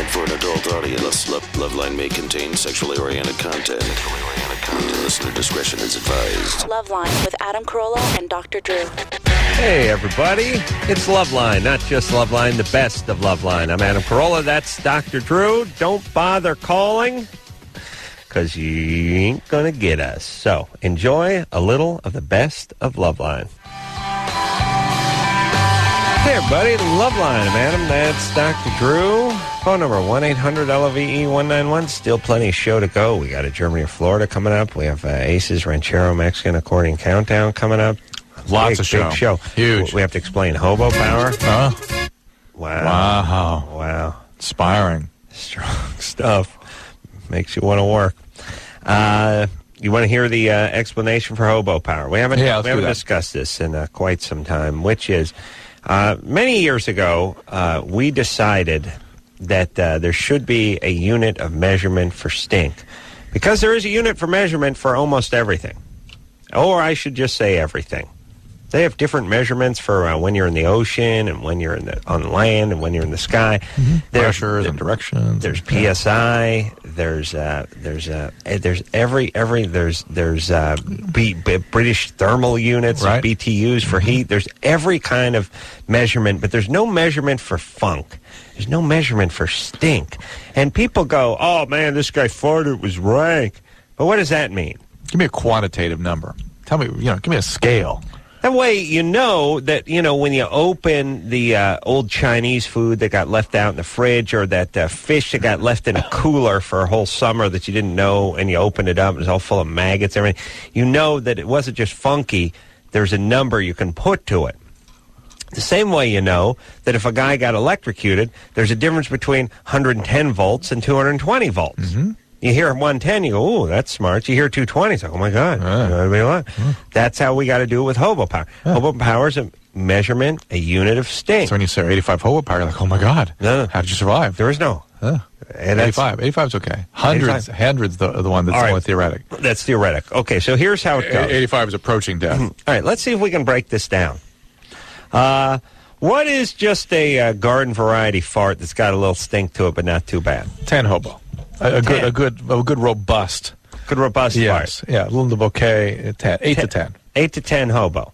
designed for an adult audience. LoveLine may contain sexually oriented content. Listener discretion is advised. LoveLine with Adam Carolla and Dr. Drew. Hey, everybody. It's LoveLine, not just LoveLine, the best of LoveLine. I'm Adam Carolla. That's Dr. Drew. Don't bother calling, because you ain't going to get us. So enjoy a little of the best of LoveLine. Hey, everybody, LoveLine. I'm Adam. That's Dr. Drew. Phone number 1-800-LOVE-191. Still plenty of show to go. We got a Germany or Florida coming up. We have Aces Ranchero Mexican Accordion Countdown coming up. Lots of show. Big show. Huge. We have to explain Hobo Power. Huh? Wow. Inspiring. Strong stuff. Makes you want to work. You want to hear the explanation for Hobo Power? We haven't discussed this in quite some time, which is many years ago, we decided that there should be a unit of measurement for stink, because there is a unit for measurement for almost everything. Or I should just say everything. They have different measurements for when you're in the ocean and when you're on land and when you're in the sky. Mm-hmm. Pressures and directions. There's PSI. There's British thermal units, right. BTUs for heat. There's every kind of measurement, but there's no measurement for funk. There's no measurement for stink. And people go, "Oh man, this guy farted, it was rank." But what does that mean? Give me a quantitative number. Tell me, give me a scale. That way you know that, when you open the old Chinese food that got left out in the fridge, or that fish that got left in a cooler for a whole summer that you didn't know, and you opened it up and it was all full of maggots and everything, you know that it wasn't just funky. There's a number you can put to it. The same way you know that if a guy got electrocuted, there's a difference between 110 volts and 220 volts. Mm-hmm. You hear 110, you go, "Ooh, that's smart." You hear 220, it's like, "Oh my God, that'd be a lot." That's how we got to do it with Hobo Power. Hobo Power is a measurement, a unit of stink. So when you say 85 Hobo Power, you're like, "Oh my God, no. How did you survive?" There is no. 85 is okay. Hundreds the one that's more theoretic. That's theoretic. Okay, so here's how it goes. 85 is approaching death. All right, let's see if we can break this down. What is just a garden variety fart that's got a little stink to it, but not too bad? 10 Hobo. A good robust. Good robust yes. fart. Yeah, a little in the bouquet, 10. 8 to 10. 8 to 10 Hobo.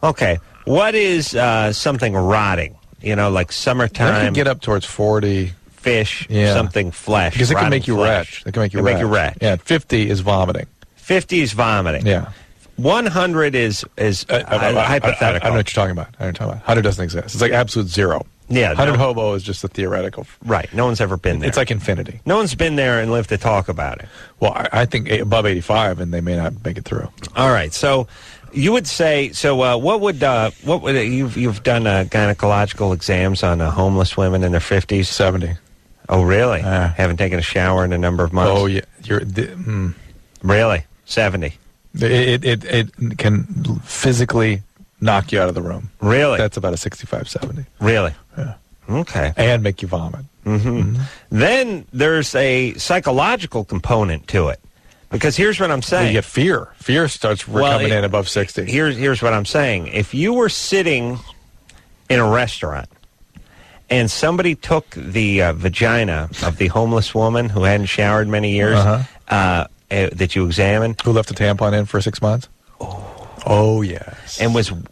Okay. What is something rotting? Like summertime. That can get up towards 40. Fish, something flesh. Because it can make you retch. It can make you retch. Yeah, 50 is vomiting. 50 is vomiting. Yeah. 100 is hypothetical. I don't know what you're talking about. 100 doesn't exist. It's like absolute zero. Yeah, 100 Hobo is just a theoretical. Right. No one's ever been there. It's like infinity. No one's been there and lived to talk about it. Well, I think above 85, and they may not make it through. All right. So you would say, what would you've done gynecological exams on homeless women in their 50s? 70. Oh, really? Haven't taken a shower in a number of months? Oh, yeah. Really? 70. It can physically knock you out of the room. Really? That's about a 65, 70. Really? Yeah. Okay. And make you vomit. Mm-hmm. Mm-hmm. Then there's a psychological component to it. Because here's what I'm saying. You get fear. Fear starts coming in above 60. Here's what I'm saying. If you were sitting in a restaurant and somebody took the vagina of the homeless woman who hadn't showered many years that you examined. Who left a tampon in for 6 months? Oh, yes. And was and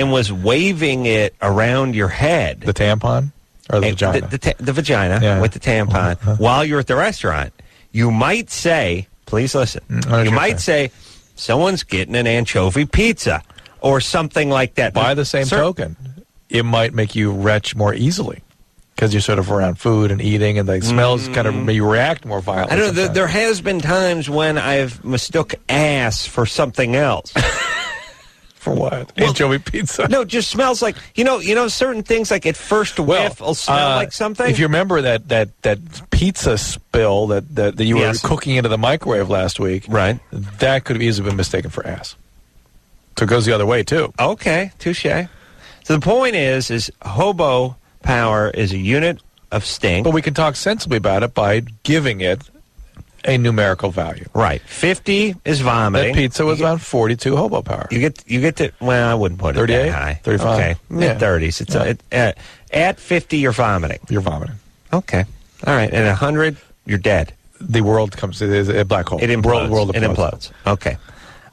was waving it around your head. The tampon or the vagina? The vagina with the tampon while you're at the restaurant. You might say, please listen. You might say, someone's getting an anchovy pizza or something like that. By the same token, it might make you retch more easily. Because you're sort of around food and eating, and the smells kind of make you react more violently. I don't know. There has been times when I've mistook ass for something else. For what? Anchovy pizza? No, just smells like certain things. Like at first whiff will smell like something. If you remember that pizza spill that you were cooking into the microwave last week, right? That could have easily been mistaken for ass. So it goes the other way too. Okay, touche. So the point is Hobo Power is a unit of stink. But we can talk sensibly about it by giving it a numerical value. Right. 50 is vomiting. That pizza was around 42 Hobo Power. You get to, well, I wouldn't put it 38? that high. 35? Okay. Mid-30s. At 50, you're vomiting. You're vomiting. Okay. All right. And 100, you're dead. The world comes to a black hole. It implodes. World It implodes. Okay.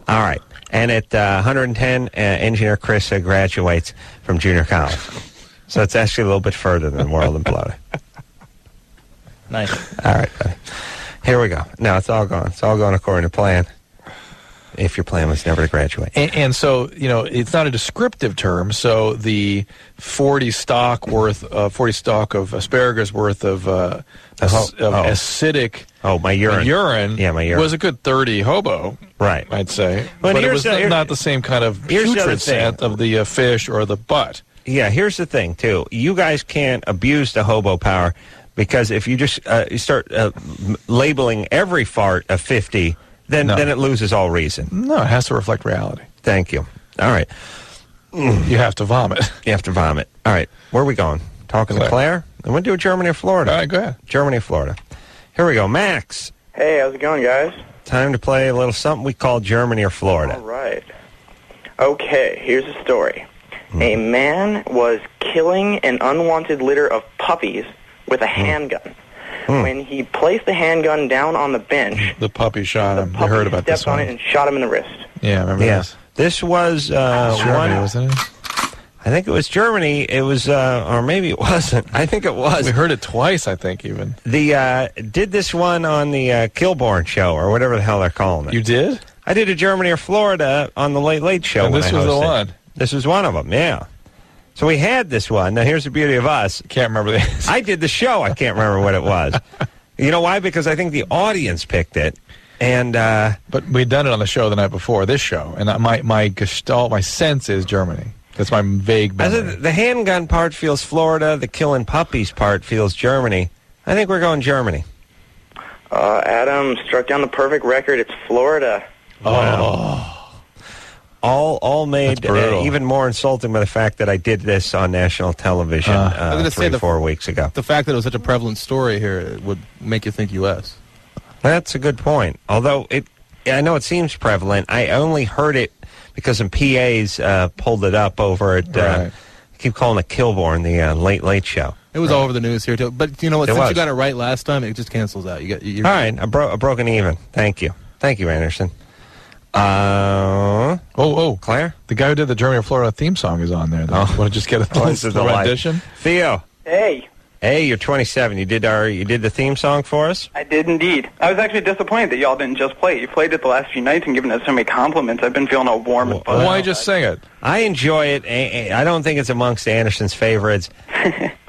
All right. And at 110, engineer Chris graduates from junior college. So it's actually a little bit further than world imploding. Nice. All right, buddy. Here we go. Now it's all going. It's all going according to plan. If your plan was never to graduate. And so, it's not a descriptive term. So the 40 stalk of asparagus worth of acidic. Oh, my urine. Yeah, my urine was a good 30 hobo. Right. I'd say. But it was not the same kind of putrid scent of the fish or the butt. Yeah, here's the thing, too. You guys can't abuse the hobo power because if you just you start labeling every fart a 50, then it loses all reason. No, it has to reflect reality. Thank you. All right. You have to vomit. You have to vomit. All right. Where are we going? Talking to Claire? I'm going to do Germany or Florida. All right, go ahead. Germany or Florida. Here we go. Max. Hey, how's it going, guys? Time to play a little something we call Germany or Florida. All right. Okay, here's a story. A man was killing an unwanted litter of puppies with a handgun. When he placed the handgun down on the bench, the puppy shot him. The puppy heard about stepped this one. on it and shot him in the wrist. Yeah, remember this? This was Germany, wasn't it? I think it was Germany. It was, or maybe it wasn't. I think it was. We heard it twice, I think, even. Did this one on the Kilborn show, or whatever the hell they're calling it. You did? I did a Germany or Florida on the Late Late Show. And this was the one. This was one of them, yeah. So we had this one. Now, here's the beauty of us. Can't remember the I did the show. I can't remember what it was. You know why? Because I think the audience picked it. And but we'd done it on the show the night before this show, and my gestalt, my sense is Germany. That's my vague memory. The handgun part feels Florida. The killing puppies part feels Germany. I think we're going Germany. Adam struck down the perfect record. It's Florida. Wow. All made even more insulting by the fact that I did this on national television 4 weeks ago. The fact that it was such a prevalent story here would make you think U.S. That's a good point. Although I know it seems prevalent. I only heard it because some PAs pulled it up over at, I keep calling it Kilborn, the Late Late Show. It was all over the news here, too. But you know what? Since you got it right last time, it just cancels out. All right, I broke an even. Thank you. Thank you, Anderson. Claire? The guy who did the Germany or Florida theme song is on there. Want to just get a rendition? Theo. Hey. Hey, you're 27. You did the theme song for us? I did indeed. I was actually disappointed that y'all didn't just play it. You played it the last few nights and given us so many compliments. I've been feeling all warm and fuzzy. Why just sing it? I enjoy it. I don't think it's amongst Anderson's favorites.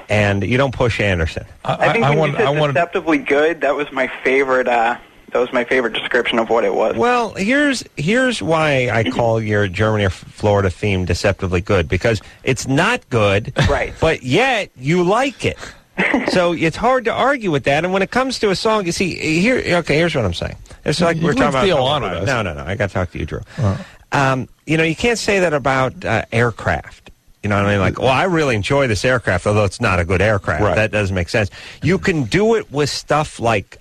And you don't push Anderson. I think when you said deceptively good, that was my favorite. That was my favorite description of what it was. Well, here's why I call your Germany or Florida theme deceptively good, because it's not good, right? But yet you like it. So it's hard to argue with that. And when it comes to a song, you see, here's what I'm saying. It's like we're talking about. No. I got to talk to you, Drew. You can't say that about aircraft. You know what I mean? Like, well, I really enjoy this aircraft, although it's not a good aircraft. Right. That doesn't make sense. You can do it with stuff like,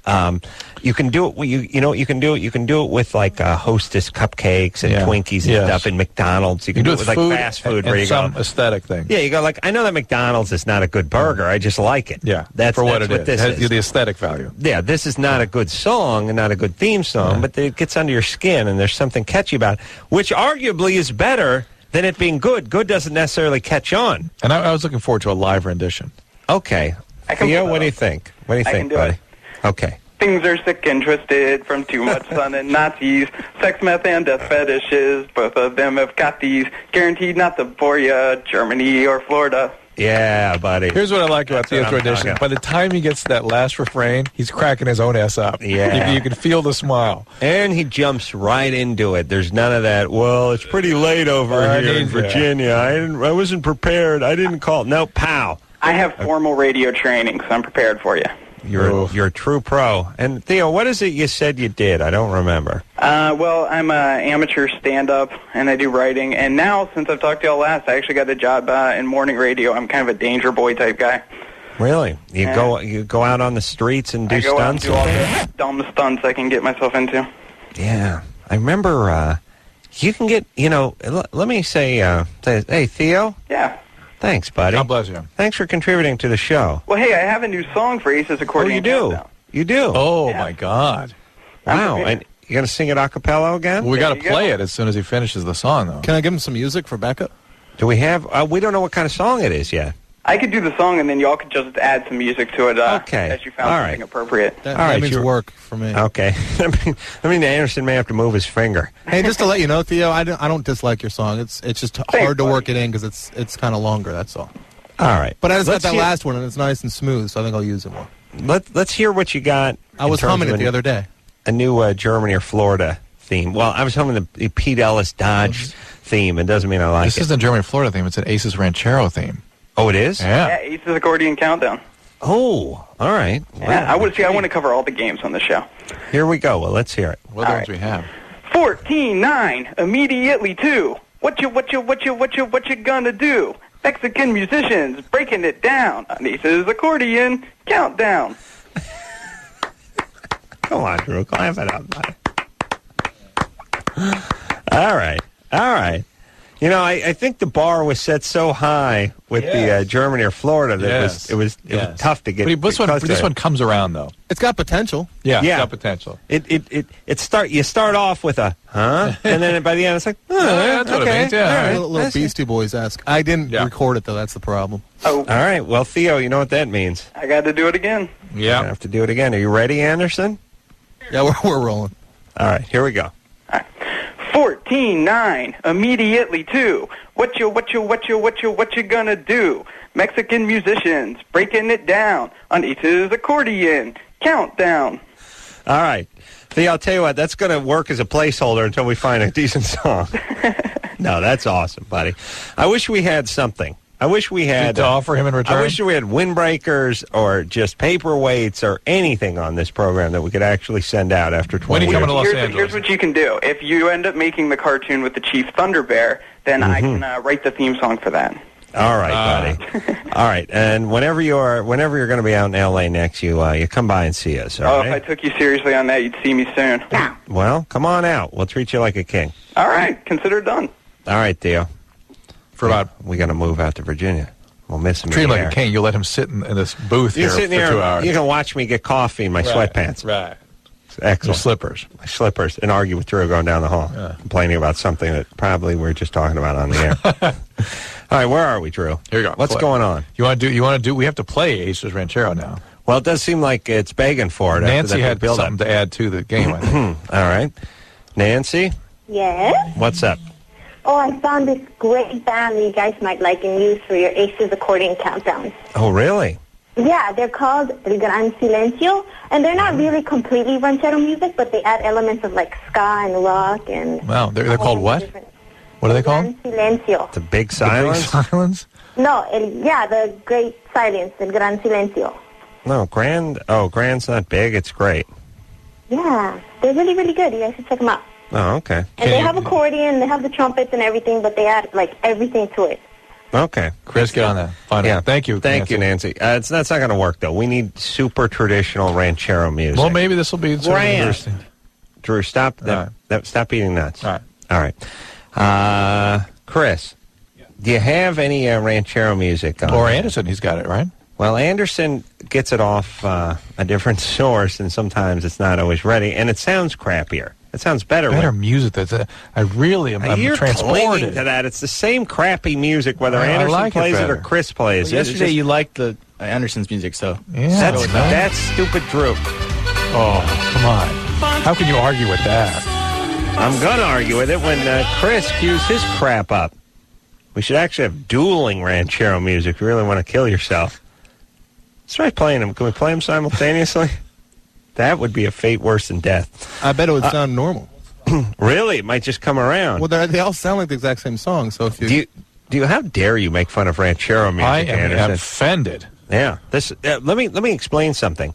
you can do it with like Hostess cupcakes and Twinkies and stuff in McDonald's. You can do it with like fast food and some aesthetic thing. Yeah, you go like, I know that McDonald's is not a good burger. I just like it. Yeah, that's what this is. The aesthetic value. Yeah, this is not a good song and not a good theme song, but it gets under your skin and there's something catchy about it, which arguably is better than it being good. Good doesn't necessarily catch on. And I was looking forward to a live rendition. Okay. Theo, what do you think? What do you think, buddy? Okay. Things are sick and twisted from too much sun and Nazis. Sex, meth, and death fetishes. Both of them have got these. Guaranteed not to bore ya. Germany or Florida. Yeah, buddy. Here's what I like about Theo's rendition. By the time he gets to that last refrain, he's cracking his own ass up. Yeah. You can feel the smile. And he jumps right into it. There's none of that, well, it's pretty late over here in Virginia. I wasn't prepared. I didn't call. No, pow. I have formal radio training, so I'm prepared for you. You're a true pro. And, Theo, what is it you said you did? I don't remember. Well, I'm an amateur stand-up, and I do writing. And now, since I've talked to y'all last, I actually got a job in morning radio. I'm kind of a danger boy type guy. Really? You go out on the streets and do stunts? I go out and do all the dumb stunts I can get myself into. Yeah. I remember you can get, let me say, hey, Theo? Yeah. Thanks, buddy. God bless you. Thanks for contributing to the show. Well, hey, I have a new song for Ace's Accordion you do? Countdown. You do? Oh, Yeah. my God. Wow. And you going to sing it a cappella again? We got to you play go. it as soon as he finishes the song, though. Can I give him some music for backup? Do we have... we don't know what kind of song it is yet. I could do the song, and then y'all could just add some music to it Okay. as you found All something right. appropriate. That, All right, means you're- work for me. Okay. I mean, Anderson may have to move his finger. Hey, just to let you know, Theo, I don't dislike your song. It's just hard to buddy. work it in because it's kind of longer. That's all. All right. But I just got Let's that hear- last one, and it's nice and smooth, so I think I'll use it more. Let's hear what you got. I was humming it the other day. A new Germany or Florida theme. Well, I was humming the Pete Ellis Dodge theme. It doesn't mean I like This it. isn't a German Florida theme. It's an Aces Ranchero theme. Oh, it is? Yeah. Yeah, Ace's Accordion Countdown. Oh, all right. Yeah, Well, I want to cover all the games on the show. Here we go. Well, let's hear it. What are the All ones right. we have? 14-9, immediately 2. What you gonna do? Mexican musicians breaking it down on Ace's Accordion Countdown. Come on, Drew. Climb it up, buddy. All right. All right. You know, I think the bar was set so high with the Germany or Florida that Yes. it was tough to get. But this close one to it. comes around, though. It's got potential. Yeah, Yeah. it's got potential. You start off with a huh, and then by the end it's like that's what it okay, means, yeah. all right, Little that's it. Beastie Boys-esque. I didn't Yeah. record it, though. That's the problem. Oh, All right, well, Theo, you know what that means. I got to do it again. You Yeah. have to do it again. Are you ready, Anderson? Yeah, we're rolling. All right, here we go. 14-9, immediately 2. What you gonna do? Mexican musicians breaking it down on Ace's Accordion Countdown. All right, Theo, I'll tell you what, that's going to work as a placeholder until we find a decent song. No, that's awesome, buddy. I wish we had something. I wish we had To offer him in return? I wish we had windbreakers or just paperweights or anything on this program that we could actually send out after 20 When are you years. coming to Los Here's Angeles? what you can do. If you end up making the cartoon with the Chief Thunder Bear, then I can write the theme song for that. All right, buddy. All right, and whenever you're going to be out in L.A. next, you come by and see us. All If I right. took you seriously on that, you'd see me soon. Well, come on out. We'll treat you like a king. All right, consider it done. All right, Theo. For about We got to move out to Virginia. We'll miss him. treat in him the like air. a king. You'll let him sit in this booth You here sit for there. 2 hours. You can watch me get coffee in my sweatpants. Right. Your Excellent. slippers. My slippers, and argue with Drew going down the hall, complaining about something that probably we're just talking about on the air. All right, where are we, Drew? Here you go. What's Play. going on? You want to do? We have to play Aces Ranchero now. Well, it does seem like it's begging for it. after Nancy that had build-up. something to add to the game, I think. All right, Nancy, Yes? what's up? Oh, I found this great band that you guys might like and use for your Aces Accordion Countdown. Oh, really? Yeah, they're called El Gran Silencio, and they're not really completely ranchero music, but they add elements of like ska and rock and... Wow, they're called what? What are they called? Gran Silencio. The big The silence? Big Silence? No, the Great Silence, El Gran Silencio. No, grand. Oh, grand's not big. It's great. Yeah, they're really, really good. You guys should check them out. Oh, okay. And they have accordion, they have the trumpets and everything, but they add like everything to it. Okay. Chris, get on that. Find Yeah. out. Thank you. Thank you, Nancy. That's not going to work, though. We need super traditional ranchero music. Well, maybe this will be sort of Grand. interesting. Drew, stop. All Stop eating nuts. All right. All right. Chris, do you have any ranchero music on? Or Anderson, he's got it, right? Well, Anderson gets it off a different source, and sometimes it's not always ready, and it sounds crappier. It sounds better. Better when- music. I really am I'm You're clinging transported. to that. It's the same crappy music, whether I Anderson like it plays it or better. Chris plays it. It's Yesterday just- you liked the Anderson's music, so Yeah, that's stupid, Drew. Oh, come on. How can you argue with that? I'm going to argue with it when Chris cues his crap up. We should actually have dueling ranchero music if you really want to kill yourself. Let's try playing them. Can we play them simultaneously? That would be a fate worse than death. I bet it would sound normal. Really? It might just come around. Well, they all sound like the exact same song, so if you... How dare you make fun of ranchero music, I am Anderson? offended. Yeah. Let me explain something.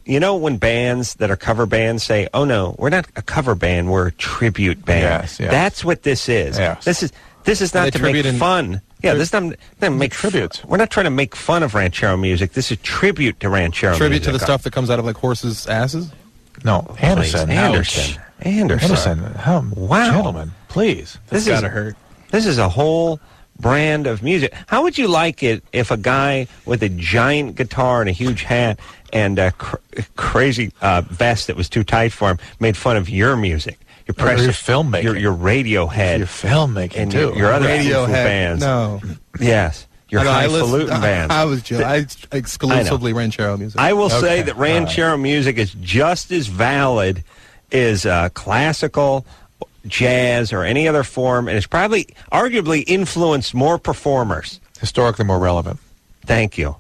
You know when bands that are cover bands say, "Oh no, we're not a cover band, we're a tribute band." Yes, yes. That's what this is. Yes. This is not They to make tribute in- fun. Yeah, this is not to make tribute. We're not trying to make fun of ranchero music. This is tribute to ranchero Tribute music. to the stuff that comes out of, like, horses' asses? No, Please, Anderson. Anderson. Anderson. How, Wow. gentlemen, please. This gotta is hurt. This is a whole brand of music. How would you like it if a guy with a giant guitar and a huge hat and a crazy vest that was too tight for him made fun of your music? Your precious filmmaking. Your Radiohead. Your filmmaking, and too. Your other Radiohead bands. No. Yes. Your highfalutin band. I was joking. I exclusively ranchero music. I will say that ranchero music is just as valid as classical, jazz, or any other form, and it's probably arguably influenced more performers. Historically more relevant. Thank you.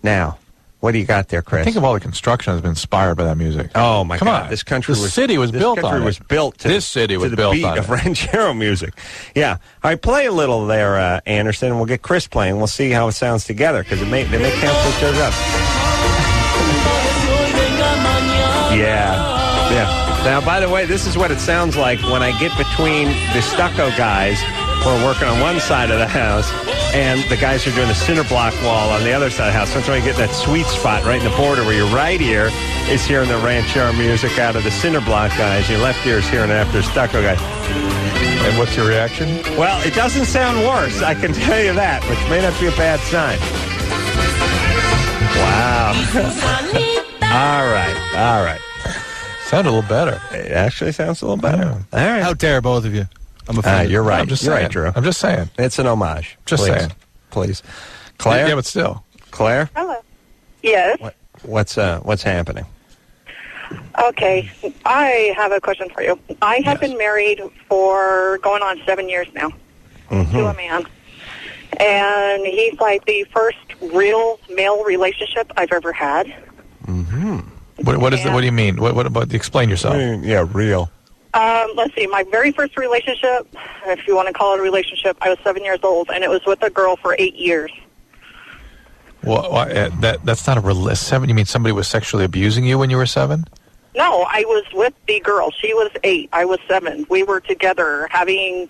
Now, what do you got there, Chris? Think of all the construction that's been inspired by that music. Oh my Come God! on. This country This was city was built on it. was built to This city was to the built beat on of it. ranchero music. Yeah. All right, play a little there, Anderson, and we'll get Chris playing. We'll see how it sounds together because they may cancel each other up. Yeah. Now, by the way, this is what it sounds like when I get between the stucco guys who are working on one side of the house and the guys who are doing the cinder block wall on the other side of the house. Sometimes you get that sweet spot right in the border where your right ear is hearing the ranchero music out of the cinder block guys. Your left ear is hearing it after the stucco guys. And what's your reaction? Well, it doesn't sound worse, I can tell you that, which may not be a bad sign. Wow. All right. Sounded a little better. It actually sounds a little better. Yeah. All right. How dare both of you? I'm offended. You're right. I'm just You're saying. right, Drew. I'm just saying. It's an homage. Just Please. saying. Please. Claire? Yeah, but still. Claire? Hello. Yes. What's happening? Okay. I have a question for you. I have been married for going on 7 years now to a man. And he's like the first real male relationship I've ever had. Mm-hmm. What do you mean? What about? Explain yourself. Yeah, real. Let's see. My very first relationship, if you want to call it a relationship, I was 7 years old, and it was with a girl for 8 years. Well, that's not a 7. You mean somebody was sexually abusing you when you were 7? No, I was with the girl. She was 8. I was 7. We were together having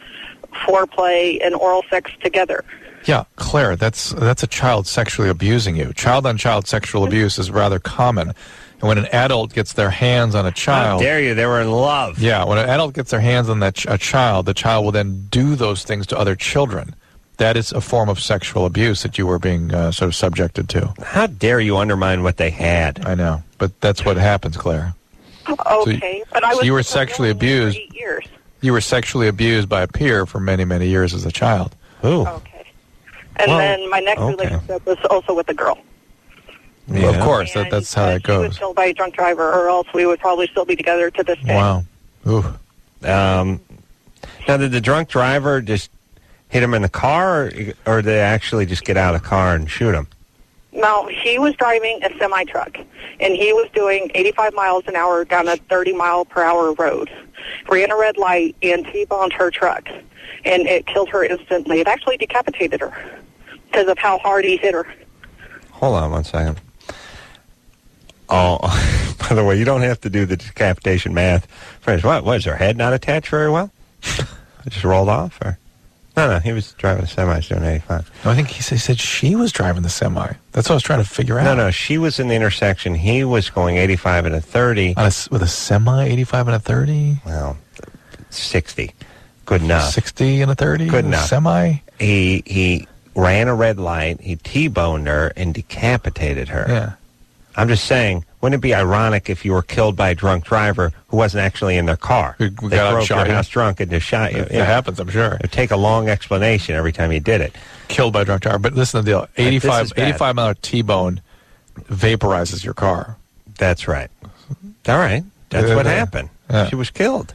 foreplay and oral sex together. Yeah, Claire, that's a child sexually abusing you. Child-on-child sexual abuse is rather common. And when an adult gets their hands on a child... How dare you? They were in love. Yeah, when an adult gets their hands on a child, the child will then do those things to other children. That is a form of sexual abuse that you were being sort of subjected to. How dare you undermine what they had? I know, but that's what happens, Claire. Okay, but I was... So you were sexually abused. For 8 years. You were sexually abused by a peer for many, many years as a child. Ooh. Okay. And then my next relationship was also with a girl. Yeah. Well, of course, that's how that She was goes. killed by a drunk driver, or else we would probably still be together to this day. Wow. Ooh. Now, did the drunk driver just hit him in the car, or did they actually just get out of the car and shoot him? No, he was driving a semi-truck, and he was doing 85 miles an hour down a 30-mile-per-hour road. Ran a red light and T-boned her truck, and it killed her instantly. It actually decapitated her because of how hard he hit her. Hold on one second. Oh, by the way, you don't have to do the decapitation math. Friends, what was her head not attached very well? It just rolled off, or no? He was driving a semi, doing 85. No, I think he said she was driving the semi. That's what I was trying to figure out. No, she was in the intersection. He was going 85 and a 30. With a semi, 85 and a 30. Well, 60, good enough. 60 and a 30. Good enough. Semi. He ran a red light. He T-boned her and decapitated her. Yeah. I'm just saying, wouldn't it be ironic if you were killed by a drunk driver who wasn't actually in their car? Who They got out and drove to shot your you. house drunk and just shot you. It happens, I'm sure. It would take a long explanation every time he did it. Killed by a drunk driver. But listen to the deal. 85 mile T-bone vaporizes your car. That's right. All right. That's what happened. Yeah. She was killed.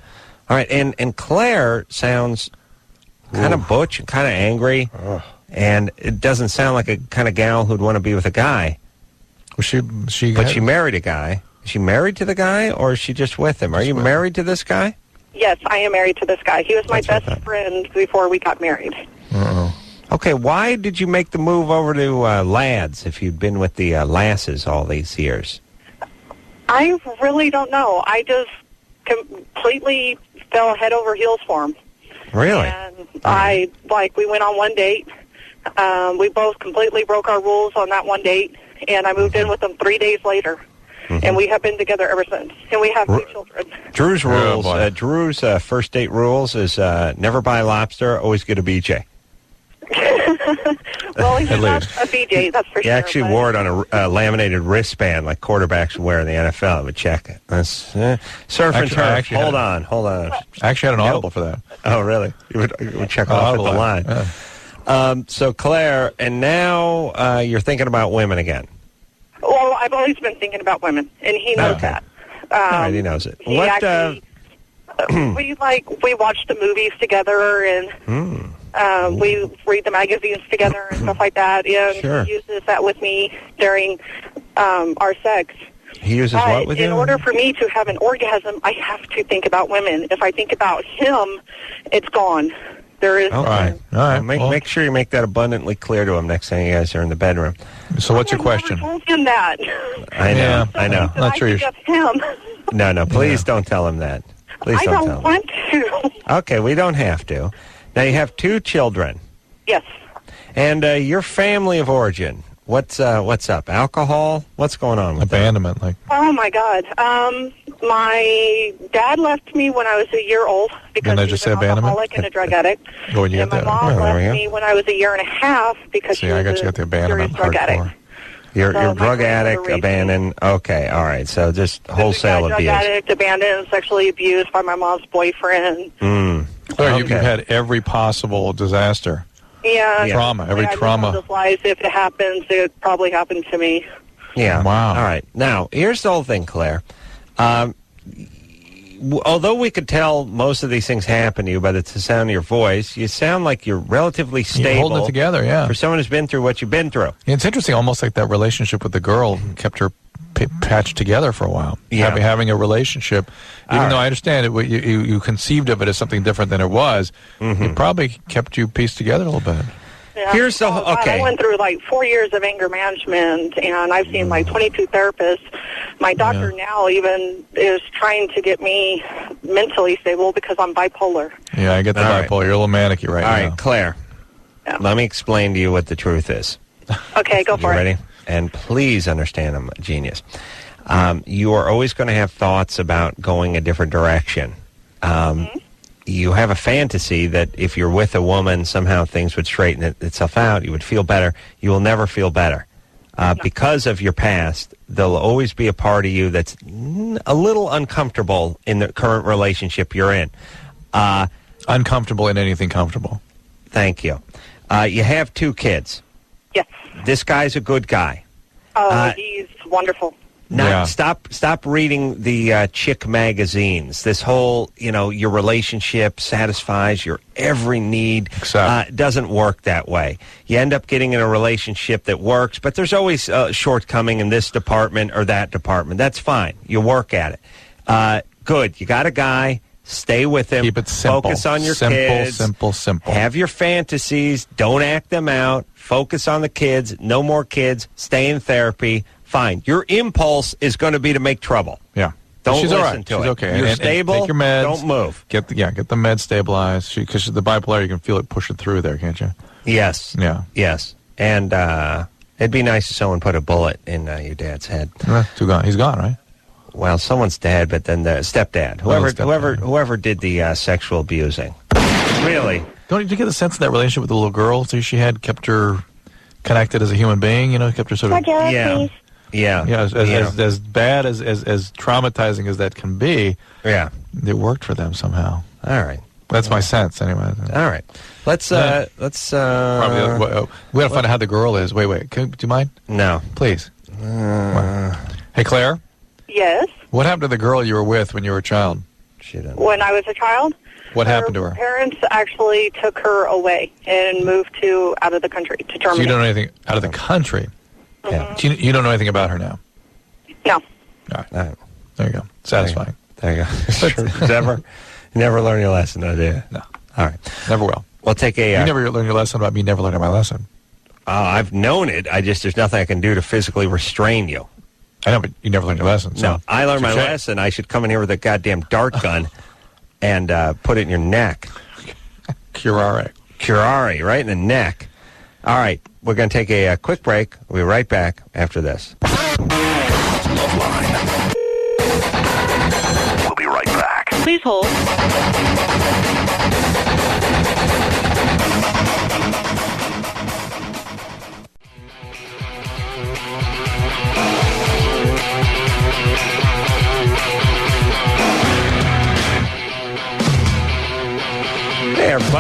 All right. And Claire sounds kind of butch and kind of angry. And it doesn't sound like a kind of gal who'd want to be with a guy. Well, she married a guy. Is she married to the guy, or is she just with him? Are you married to this guy? Yes, I am married to this guy. He was my best friend before we got married. Okay, why did you make the move over to Lads if you'd been with the Lasses all these years? I really don't know. I just completely fell head over heels for him. Really? And we went on one date. We both completely broke our rules on that one date, and I moved in with him 3 days later. And we have been together ever since. And we have 2 children. Drew's rules, Drew's first date rules is never buy lobster, always get a BJ. Well, he's At not least. a BJ, that's for He sure. actually but- wore it on a laminated wristband like quarterbacks wear in the NFL. I would check it. That's, surf and Actually, I turf. actually had Hold on. I actually had an audible for that. Oh, really? You would check off at the line. Yeah. So, Claire, and now you're thinking about women again. Well, I've always been thinking about women, and he knows Okay. that. All right, he knows it. He What? actually, we watch the movies together, and we read the magazines together and stuff like that. And Sure. he uses that with me during our sex. He uses what with you? In order for me to have an orgasm, I have to think about women. If I think about him, it's gone. There is. All right. All right. Make sure you make that abundantly clear to him next time you guys are in the bedroom. So what's your I question? never told him that. I know. Yeah. I know. Not sure I you think of him. No, please don't tell him that. Please I don't don't tell him. want to. Okay, we don't have to. Now, you have 2 children. Yes. And your family of origin, what's up? Alcohol? What's going on with Abandonment, like. Oh my God. My dad left me when I was a year old because Didn't I he just was an say abandonment? alcoholic and a drug addict. Oh, and you and got my that. mom Oh, there we left go. me when I was a year and a half because See, she I was got you at the abandonment serious drug hardcore. addict. Your So my drug grandmother addict, raised me. abandoned. Okay, all right. So just wholesale Drug abuse. addict, abandoned, sexually abused by my mom's boyfriend. Mm. Claire, you've Okay. had every possible disaster. Yeah. Trauma, every I live trauma. on this life. If it happens, it probably happened to me. Yeah. Wow. All right. Now, here's the whole thing, Claire. Although we could tell most of these things happen to you by the sound of your voice, you sound like you're relatively stable. You're holding it together, yeah. For someone who's been through what you've been through. It's interesting, almost like that relationship with the girl kept her patched together for a while. Yeah. Having a relationship, even All though right. I understand it, you conceived of it as something different than it was, it probably kept you pieced together a little bit. Yeah. Here's the Oh, God, okay. I went through like 4 years of anger management, and I've seen like 22 therapists. My doctor now even is trying to get me mentally stable because I'm bipolar. Yeah, I get the All right. bipolar. You're a little manicky right All now. right, Claire. Yeah. Let me explain to you what the truth is. Okay, go You for it. ready? And please understand, I'm a genius. You are always going to have thoughts about going a different direction. You have a fantasy that if you're with a woman, somehow things would straighten itself out. You would feel better. You will never feel better. Because of your past, there'll always be a part of you that's a little uncomfortable in the current relationship you're in. Uncomfortable in anything comfortable. Thank you. You have 2 kids. Yes. This guy's a good guy. Oh, he's wonderful. Yeah. Stop reading the chick magazines. This whole, your relationship satisfies your every need. Except. Doesn't work that way. You end up getting in a relationship that works, but there's always shortcoming in this department or that department. That's fine. You work at it. Good. You got a guy. Stay with him. Keep it simple. Focus on your simple, kids. Simple. Have your fantasies. Don't act them out. Focus on the kids. No more kids. Stay in therapy. Fine. Your impulse is going to be to make trouble. Yeah. Don't She's listen all right. to She's it. okay. You're And stable. take your meds. Don't move. Get the meds stabilized. Because the bipolar, you can feel it pushing through there, can't you? Yes. Yeah. Yes. And it'd be nice if someone put a bullet in your dad's head. He's gone, right? Well, someone's dad, but then the stepdad. Whoever did the sexual abusing. Really? Don't you get the sense of that relationship with the little girl she had kept her connected as a human being? Kept her sort of... Yeah. Please. Yeah. Yeah, as bad as traumatizing as that can be, Yeah. it worked for them somehow. All right. That's my sense, anyway. All right. Let's Probably, we got to find out how the girl is. Wait. Do you mind? No. Please. Hey, Claire, Yes. what happened to the girl you were with when you were a child? She didn't. When I was a child, What happened to her? parents actually took her away and moved out of the country, to So Germany. you don't know anything out of the country. Yeah. So you don't know anything about her now. No. All right. All right. There you go. Satisfying. There you go. Never learn your lesson, do you? No. All right. Never will. We'll take a... You never learned your lesson about me never learning my lesson. I've known it. There's nothing I can do to physically restrain you. I know, but you never learned your lesson. So No, I learned my touche. lesson. I should come in here with a goddamn dart gun and put it in your neck. Curare. Curare, right in the neck. All right, we're going to take a quick break. We'll be right back after this. LoveLine. We'll be right back. Please hold.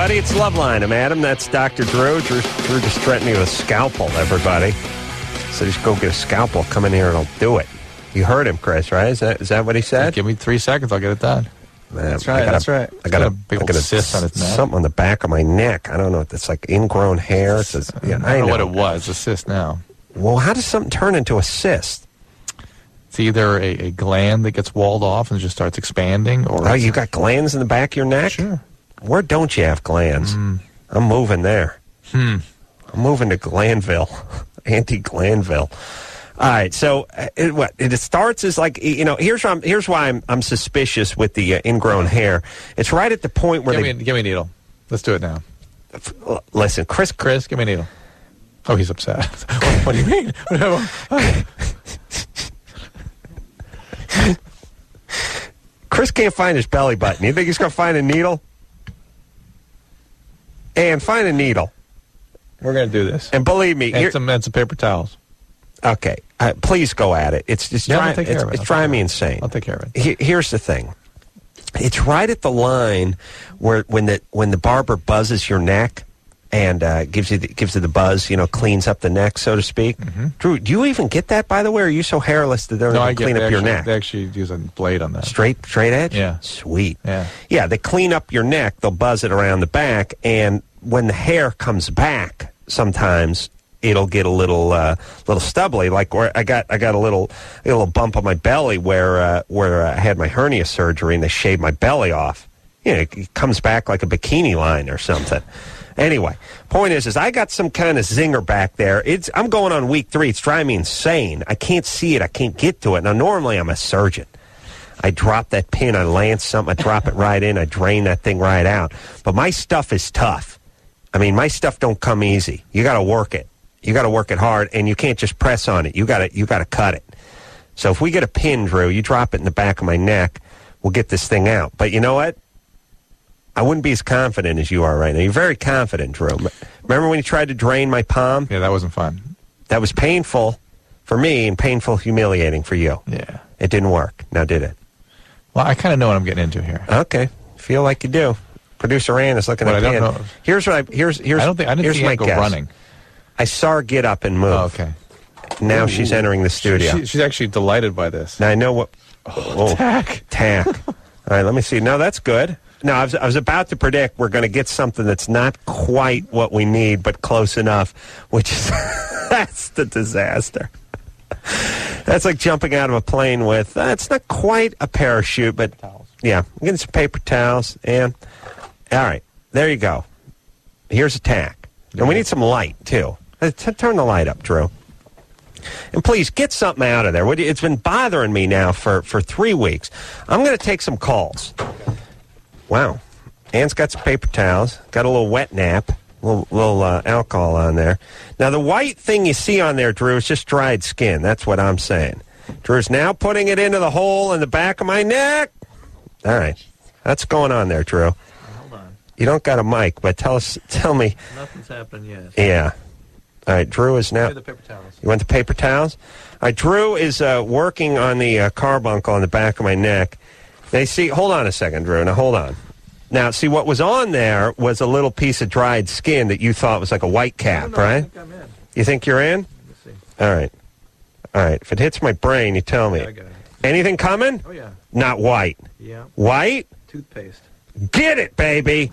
everybody. It's LoveLine. I'm Adam. That's Dr. Drew. Drew just threatened me with a scalpel, everybody. So just go get a scalpel. Come in here and I'll do it. You heard him, Chris, right? Is that what he said? Give me 3 seconds. I'll get it done. Man, That's right. I got a big old cyst on his neck. Something on the back of my neck. I don't know. It's like ingrown hair. It says, I don't know what it was. A cyst now. Well, how does something turn into a cyst? It's either a gland that gets walled off and just starts expanding, or you got glands in the back of your neck? Sure. Where don't you have glands? I'm moving there. I'm moving to Glanville, anti-Glanville. All right, so it starts as like, here's why I'm suspicious with the ingrown hair. It's right at the point where give me a needle. Let's do it now. Listen, Chris, give me a needle. Oh, he's upset. What do you mean? Chris can't find his belly button. You think he's going to find a needle? And find a needle. We're going to do this. And believe me, and some paper towels. Okay, please go at it. It's driving me insane. I'll take care of it. Here's the thing. It's right at the line where when the barber buzzes your neck and gives you the buzz, cleans up the neck, so to speak. Mm-hmm. Drew, do you even get that, by the way? Or are you so hairless that they're going to clean up your neck? They actually use a blade on that. Straight edge? Yeah. Sweet. Yeah, they clean up your neck. They'll buzz it around the back, and when the hair comes back, sometimes it'll get a little stubbly. Like where I got a little bump on my belly where I had my hernia surgery, and they shaved my belly off. It comes back like a bikini line or something. Anyway, point is I got some kind of zinger back there. I'm going on week 3. It's driving me insane. I can't see it. I can't get to it. Now, normally I'm a surgeon. I drop that pin, I lance something, I drop it right in, I drain that thing right out. But my stuff is tough. I mean, my stuff don't come easy. You got to work it. You got to work it hard, and you can't just press on it. You got to cut it. So if we get a pin, Drew, you drop it in the back of my neck, we'll get this thing out. But you know what? I wouldn't be as confident as you are right now. You're very confident, Drew. Remember when you tried to drain my palm? Yeah, that wasn't fun. That was painful for me and painful, humiliating for you. Yeah. It didn't work. Now, did it? Well, I kind of know what I'm getting into here. Okay. Feel like you do. Producer Ann is looking at the pin. Here's what here's I didn't see my go guess. running. I saw her get up and move. Oh, okay. Now she's entering the studio. She's actually delighted by this. Now I know what. Tack. All right, let me see. No, that's good. No, I was about to predict we're going to get something that's not quite what we need, but close enough, which is that's the disaster. That's like jumping out of a plane with, it's not quite a parachute, but yeah, I'm getting some paper towels. And all right, there you go. Here's a tack. And we need some light, too. Turn the light up, Drew. And please, get something out of there. It's been bothering me now for 3 weeks. I'm going to take some calls. Wow. Ann's got some paper towels. Got a little wet nap. A little alcohol on there. Now, the white thing you see on there, Drew, is just dried skin. That's what I'm saying. Drew's now putting it into the hole in the back of my neck. All right. That's going on there, Drew. Hold on. You don't got a mic, but tell me. Nothing's happened yet. Yeah. All right, Drew is now. The paper towels. You want the paper towels? All right, Drew is working on the carbuncle on the back of my neck. They see. Hold on a second, Drew. Now hold on. Now, see, what was on there was a little piece of dried skin that you thought was like a white cap, right? I think I'm in. You think you're in? Let me see. All right. If it hits my brain, you tell me. I got it. Anything coming? Oh yeah. Not white. Yeah. White? Toothpaste. Get it, baby.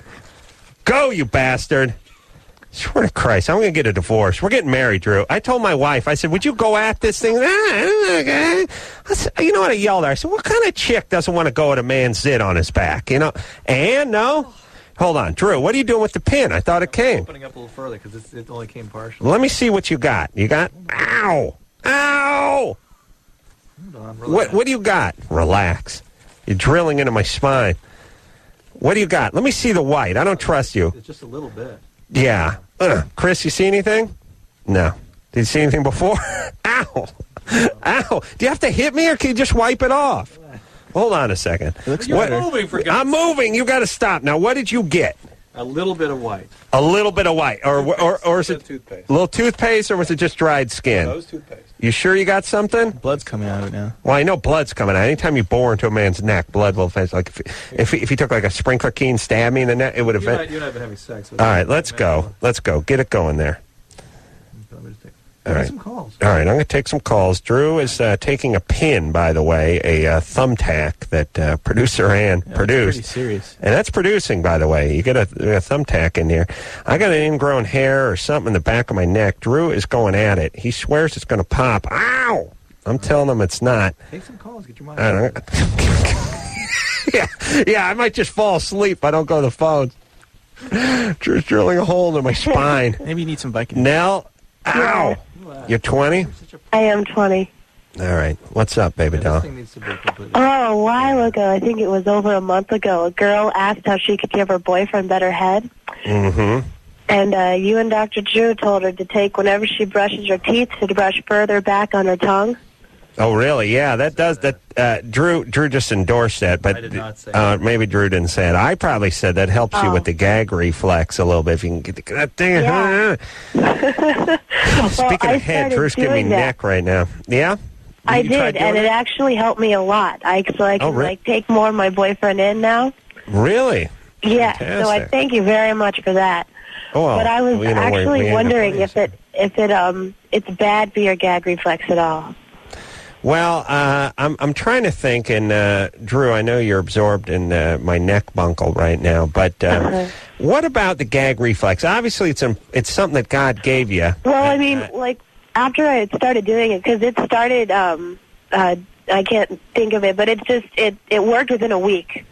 Go, you bastard. Swear to Christ, I'm going to get a divorce. We're getting married, Drew. I told my wife, I said, would you go at this thing? You know what I yelled at her? I said, what kind of chick doesn't want to go at a man's zit on his back? And no? Hold on. Drew, what are you doing with the pin? I thought it came. Opening up a little further because it only came partially. Let me see what you got. You got? Ow! Ow! Hold on, relax. What do you got? Relax. You're drilling into my spine. What do you got? Let me see the white. I don't trust you. It's just a little bit. Yeah. Chris, you see anything? No. Did you see anything before? Ow. Ow. Do you have to hit me or can you just wipe it off? Hold on a second. You're moving, for God's I'm moving. You got to stop. Now, what did you get? A little bit of white. A little bit of white, or is it toothpaste? A little toothpaste, or was it just dried skin? That was toothpaste. You sure you got something? Blood's coming out of it now. Well, I know blood's coming out. Anytime you bore into a man's neck, blood will face. Like if he took like a sprinkler key and stabbed me in the neck, it would have. You're not having sex. All right, let's go. Let's go. Get it going there. All right. Some calls. All right, I'm going to take some calls. Drew is taking a pin, by the way, a thumbtack that producer Ann produced. Pretty serious. And that's producing, by the way. You get a thumbtack in here. I got an ingrown hair or something in the back of my neck. Drew is going at it. He swears it's going to pop. Ow! I'm telling him it's not. Take some calls. Get your mind. Yeah, I might just fall asleep if I don't go to the phones. Drew's drilling a hole into my spine. Maybe you need some Vicodin. Nell, ow! You're 20? I am 20. All right. What's up, baby doll? A while ago, I think it was over a month ago, a girl asked how she could give her boyfriend better head. Mm-hmm. And you and Dr. Drew told her to take, whenever she brushes her teeth, to brush further back on her tongue. Oh, really? Yeah, that does. Drew just endorsed that, but I did not say that. maybe Drew didn't say it. I probably said that helps you with the gag reflex a little bit. If you can get that thing. Yeah. Speaking of head, Drew's giving me neck right now. Yeah? I did, and it actually helped me a lot. I can take more of my boyfriend in now. Really? Yeah, Fantastic. so I thank you very much for that. Oh, well, but I was actually wondering if it's bad for your gag reflex at all. Well, I'm trying to think, and Drew, I know you're absorbed in my neck bunkle right now, but what about the gag reflex? Obviously, it's something that God gave you. Well, I mean, like after I had started doing it, because it started, I can't think of it, but it worked within a week.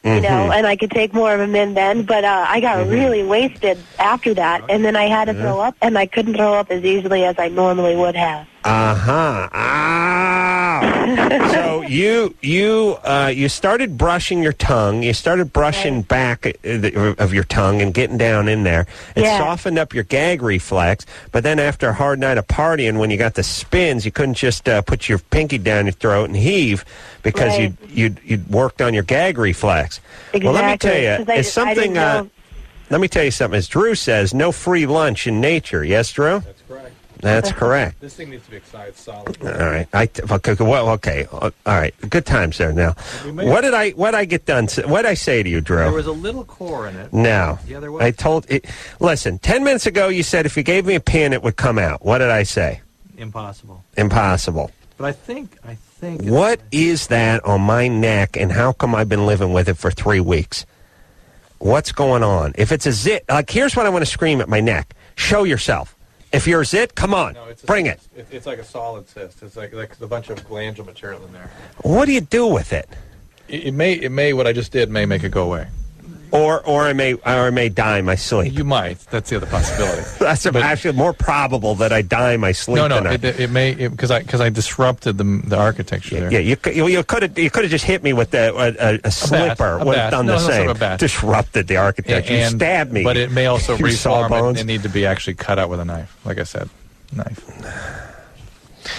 You know, and I could take more of them in then, but I got really wasted after that, and then I had to throw up, and I couldn't throw up as easily as I normally would have. So you started brushing your tongue. You started brushing back of your tongue and getting down in there. It softened up your gag reflex. But then after a hard night of partying, when you got the spins, you couldn't just put your pinky down your throat and heave because you'd worked on your gag reflex. Exactly. Well, let me tell you, it's something. Let me tell you something. As Drew says, no free lunch in nature. Yes, Drew? That's correct. That's correct. This thing needs to be excited solid. All right. Okay. All right. Good times there. Now, what did I get done? What did I say to you, Drew? There was a little core in it. No. Yeah, there was. I told it. Listen, 10 minutes ago you said if you gave me a pin, it would come out. What did I say? Impossible. Impossible. But I think. What is that on my neck, and how come I've been living with it for 3 weeks? What's going on? If it's a zit, like here's what I want to scream at my neck. Show yourself. If you're a zit, come on, bring it. It's like a solid cyst. It's like a bunch of glandular material in there. What do you do with it? It may what I just did may make it go away. Or I may die in my sleep. You might. That's the other possibility. That's actually more probable that I die in my sleep. No, it may because I disrupted the architecture there. Yeah, you could have just hit me with a slipper. Would have done the same. Disrupted the architecture. You stabbed me. But it may also reform and need to be actually cut out with a knife. Like I said, knife.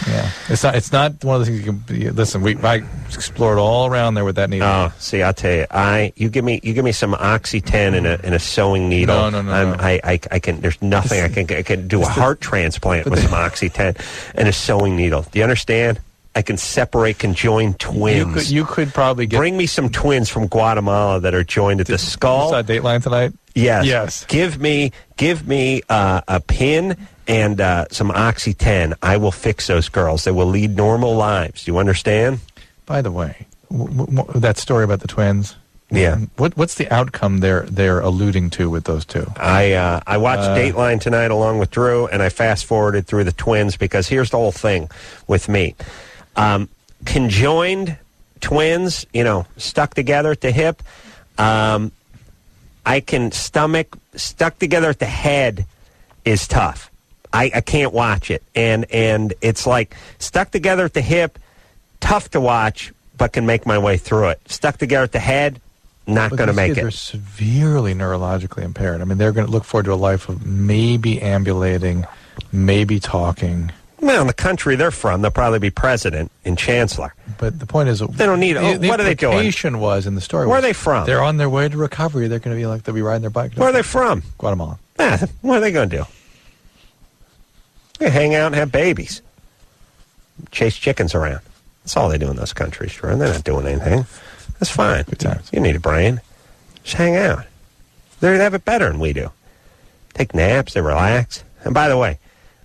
Yeah, it's not one of the things you can listen. I explored all around there with that needle. Oh, see, I'll tell you, you give me some Oxy-10 and a sewing needle. No. I can. There's nothing I can do a heart transplant with some Oxy-10 and a sewing needle. Do you understand? I can separate conjoined twins. You could probably bring me some twins from Guatemala that are joined at the skull. You saw Dateline tonight? Yes. Give me a pin and some Oxy-10. I will fix those girls. They will lead normal lives. Do you understand? By the way, that story about the twins. Yeah. What's the outcome they're alluding to with those two? I watched Dateline tonight along with Drew, and I fast-forwarded through the twins because here's the whole thing with me. Conjoined twins, stuck together at the hip. I can stomach. Stuck together at the head is tough. I can't watch it. And it's like stuck together at the hip, tough to watch, but can make my way through it. Stuck together at the head, not going to make it. They're severely neurologically impaired. I mean, they're going to look forward to a life of maybe ambulating, maybe talking. Well, in the country they're from, they'll probably be president and chancellor. But the point is, they don't need. The what are they doing? The implication was in the story. Where are they from? They're on their way to recovery. They're going to be like they'll be riding their bike. Where are they from? Guatemala. What are they going to do? They hang out and have babies, chase chickens around. That's all they do in those countries, Drew. They're not doing anything. That's fine. Good times. You need a brain. Just hang out. They have it better than we do. Take naps. They relax. And by the way,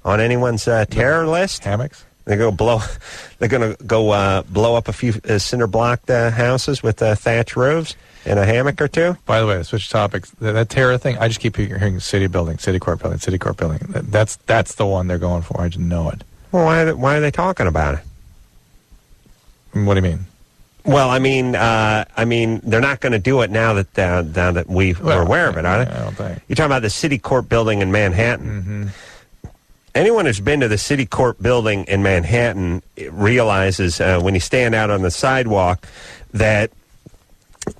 on anyone's terror list, hammocks. They're going to go blow up a few cinder-blocked houses with thatch roofs and a hammock or two. By the way, switch topics. That terror thing, I just keep hearing city court building. That's the one they're going for. I just know it. Well, why are they talking about it? What do you mean? Well, I mean, they're not going to do it now that we're aware of it, are they? I don't think. You're talking about the city court building in Manhattan. Mm-hmm. Anyone who's been to the city court building in Manhattan realizes when you stand out on the sidewalk that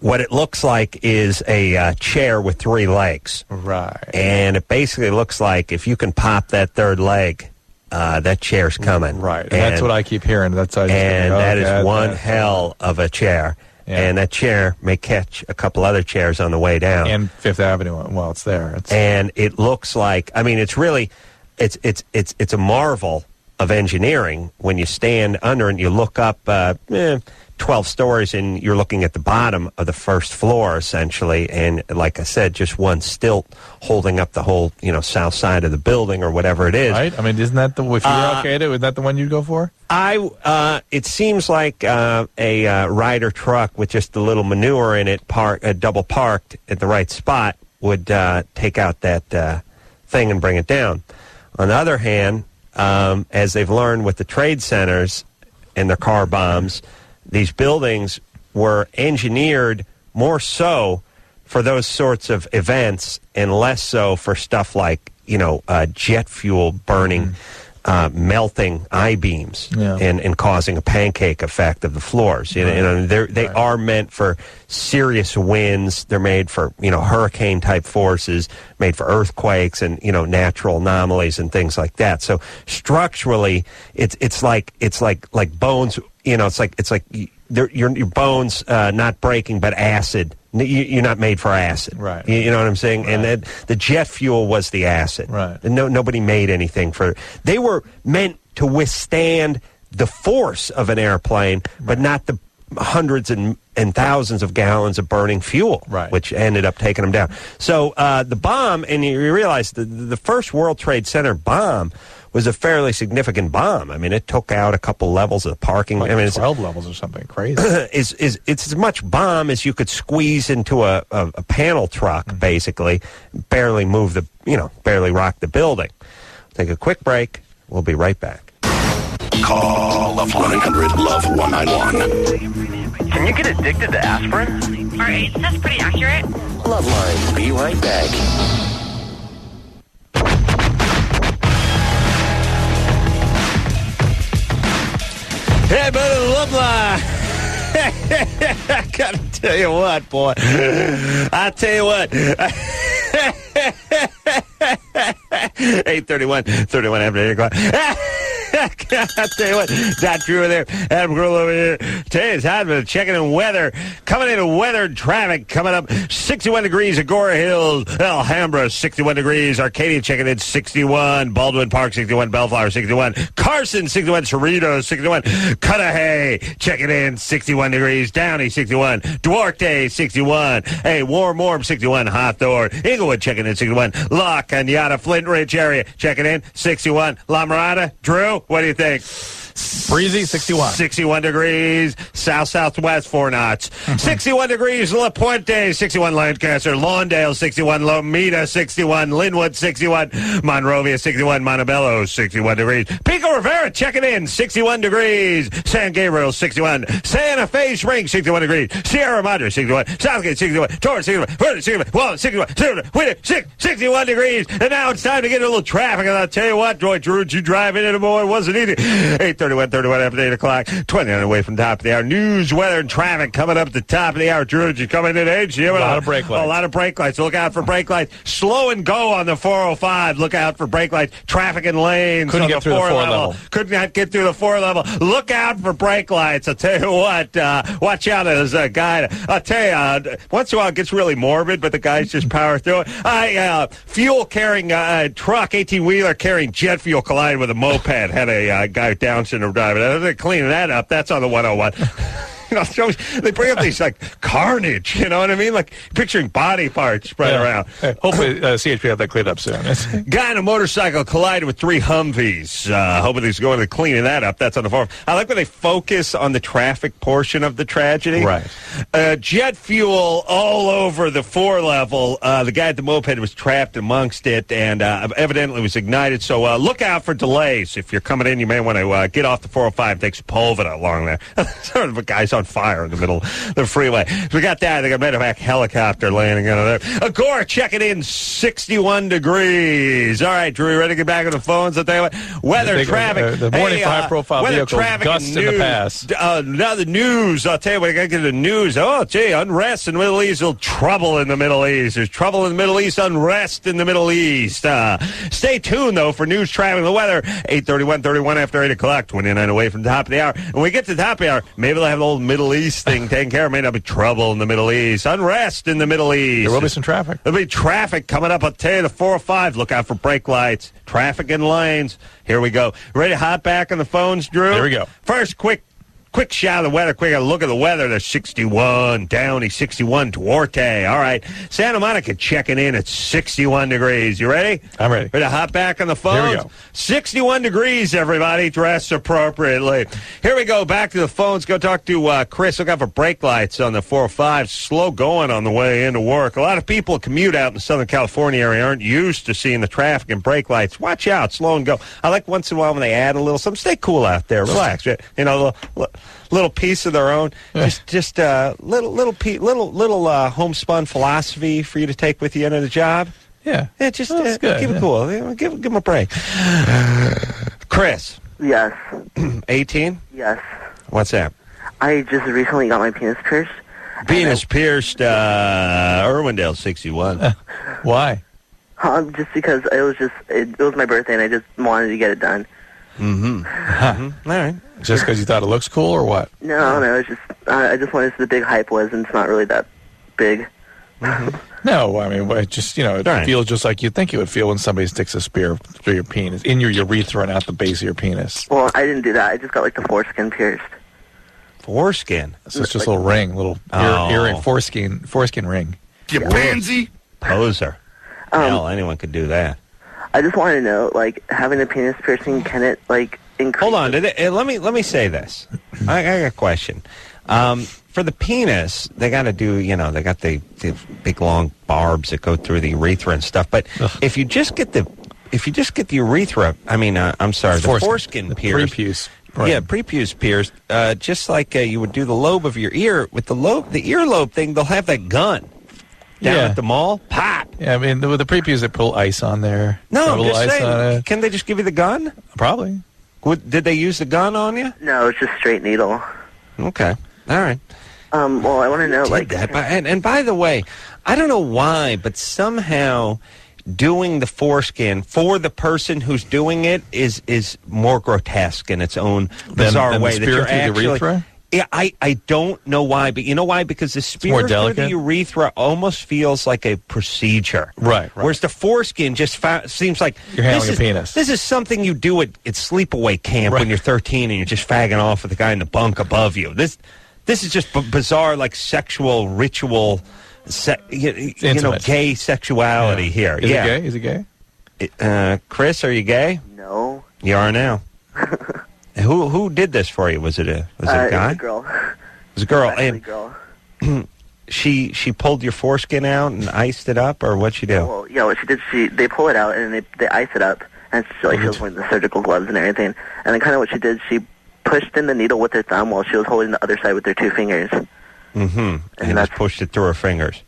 what it looks like is a chair with three legs. Right. And it basically looks like if you can pop that third leg, that chair's coming. Right. And that's what I keep hearing. That is one hell of a chair. Yeah. And that chair may catch a couple other chairs on the way down. And Fifth Avenue while it's there. And it looks like, it's really... It's a marvel of engineering when you stand under and you look up 12 stories and you're looking at the bottom of the first floor, essentially. And like I said, just one stilt holding up the whole, south side of the building or whatever it is. Right? Isn't that if you're okay to, is that the one you'd go for? It seems like a Ryder truck with just a little manure in it, double parked at the right spot, would take out that thing and bring it down. On the other hand, as they've learned with the trade centers and their car bombs, these buildings were engineered more so for those sorts of events and less so for stuff like, jet fuel burning, melting I-beams and causing a pancake effect of the floors. They are meant for serious winds. They're made for, hurricane-type forces, made for earthquakes and, natural anomalies and things like that. So structurally, it's like bones, it's like your bones not breaking, but acid. You're not made for acid. Right. You know what I'm saying? Right. And the jet fuel was the acid. Right. And nobody made anything for it. They were meant to withstand the force of an airplane, but not the hundreds and thousands of gallons of burning fuel, which ended up taking them down. So the bomb, and you realize the first World Trade Center bomb was a fairly significant bomb. It took out a couple levels of parking. 12 levels or something crazy. It's as much bomb as you could squeeze into a panel truck, basically. Barely move barely rock the building. Take a quick break. We'll be right back. Call LoveLine 1-800-LOVE-191. Can you get addicted to aspirin? All right, that's pretty accurate. LoveLine, be right back. Hey, buddy, LoveLine. I gotta tell you what, boy. I tell you what. 8:31 after 8 o'clock. I tell you what, Dr. Drew over there, Adam Grohl over here. Today is hot, but checking in weather. Coming into weather traffic coming up. 61 degrees Agora Hills, Alhambra, 61 degrees. Arcadia checking in 61. Baldwin Park, 61. Bellflower, 61. Carson, 61. Cerritos, 61. Cudahy checking in 61 degrees. Downey, 61. Duarte, 61. Hey, warm, 61. Hawthorne. Inglewood checking in 61. La Cañada, Flint Ridge area checking in 61. La Mirada, Drew, what do you think? Breezy, 61. 61 degrees. Southwest, 4 knots. 61 degrees, La Puente, 61 Lancaster. Lawndale, 61. Lomita, 61. Linwood, 61. Monrovia, 61. Montebello, 61 degrees. Pico Rivera, checking in, 61 degrees. San Gabriel, 61. Santa Fe Springs, 61 degrees. Sierra Madre, 61. Southgate, 61. Torrance, 61. Vernon, 61. Walnut, 61. Winter, 61 degrees. And now it's time to get a little traffic. And I'll tell you what, Drew, you drive in it, boy, it wasn't easy. 8:30. 8:31 after 8 o'clock. 29 away from top of the hour. News, weather, and traffic coming up at the top of the hour. Drew, did you come in at 8? A lot of brake lights. A lot of brake lights. Look out for brake lights. Slow and go on the 405. Look out for brake lights. Traffic and lanes Couldn't on get the through the 4 4 level. level. Could not get through the 4 level. Look out for brake lights. I'll tell you what. Watch out. There's a guy. I'll tell you, once in a while it gets really morbid, but the guys just power through it. Fuel-carrying truck, 18-wheeler carrying jet fuel collided with a moped. Had a guy with Down syndrome driving. They're cleaning that up. That's on the 101. They bring up these, like, carnage, you know what I mean? Like, picturing body parts spread around. Hopefully, CHP have that cleaned up soon. Guy on a motorcycle collided with 3 Humvees. Hoping he's going to cleaning that up. That's on the 4. I like when they focus on the traffic portion of the tragedy. Right. Jet fuel all over the 4 level. The guy at the moped was trapped amongst it and evidently was ignited. So look out for delays. If you're coming in, you may want to get off the 405. Take Sepulveda along there. Sort of a guy's on fire in the middle of the freeway. We got that. They got a medevac helicopter landing on there. Gore checking in 61 degrees. All right, Drew, you ready to get back on the phones? I'll tell you what. Weather, traffic. The morning high-profile vehicles gust in the pass. Now the news. I'll tell you what. I got to get the news. Oh, gee, unrest in the Middle East. Trouble in the Middle East. There's trouble in the Middle East. Unrest in the Middle East. Stay tuned, though, for news, traffic, and the weather. 8:31 after 8 o'clock. 29 away from the top of the hour. When we get to the top of the hour, maybe they'll have the old Middle East thing taken care of. May not be trouble in the Middle East. Unrest in the Middle East. There will be some traffic. There'll be traffic coming up. I'll tell you, the 405. Look out for brake lights. Traffic and lanes. Here we go. Ready to hop back on the phones, Drew? Here we go. First, quick shot of the weather. Quick look at the weather. There's 61. Downey, 61. Duarte. All right. Santa Monica checking in at 61 degrees. You ready? I'm ready. Ready to hop back on the phone? Here we go. 61 degrees, everybody. Dress appropriately. Here we go. Back to the phones. Go talk to Chris. Look out for brake lights on the 405. Slow going on the way into work. A lot of people commute out in the Southern California area aren't used to seeing the traffic and brake lights. Watch out. Slow and go. I like once in a while when they add a little something. Stay cool out there. Relax. You know, little piece of their own, just little homespun philosophy for you to take with you into the job. Yeah, just good, keep it cool. Give them a break. Chris. Yes. 18. Yes. What's that? I just recently got my penis pierced. Penis pierced. Irwindale 61. Why? Just because it was my birthday and I just wanted to get it done. All right. Just because you thought it looks cool, or what? No, it's just I just wanted to see the big hype was, and it's not really that big. No, I mean, it just it feels just like you'd think it would feel when somebody sticks a spear through your penis, in your urethra and out the base of your penis. Well, I didn't do that. I just got the foreskin pierced. Foreskin? So it's just a little ring, earring, foreskin ring. You pansy. Poser. Hell, anyone could do that. I just want to know, having a penis piercing, can it, increase... Hold on. Let me say this. I got a question. For the penis, they got to do, they got the big long barbs that go through the urethra and stuff. But if you just get the urethra, the foreskin pierced. Prepuce. Right. Yeah, prepuce pierced. Just like you would do the lobe of your ear. With the earlobe thing, they'll have that gun. Down at the mall, pop. Yeah, I mean, with the prepuce, they pull ice on there. No, I'm just saying. Can they just give you the gun? Probably. Did they use the gun on you? No, it's just straight needle. Okay. All right. Well, I want to know, that. And by the way, I don't know why, but somehow doing the foreskin for the person who's doing it is more grotesque in its own bizarre way. That you're actually... The urethra? Yeah, I don't know why, but you know why? Because the spear through the urethra almost feels like a procedure. Right. Whereas the foreskin just seems like... You're handling a penis. This is something you do at sleepaway camp when you're 13 and you're just fagging off with the guy in the bunk above you. This is just bizarre, sexual ritual, gay sexuality here. Is he gay? Chris, are you gay? No. You are now. Who did this for you? Was it a guy? It was a girl. It was a girl. A girl. She pulled your foreskin out and iced it up, or what'd she do? Well, yeah, what she did, they pull it out and they ice it up, and she was wearing the surgical gloves and everything. And then kind of what she did, she pushed in the needle with her thumb while she was holding the other side with her 2 fingers. Mm-hmm. And just pushed it through her fingers.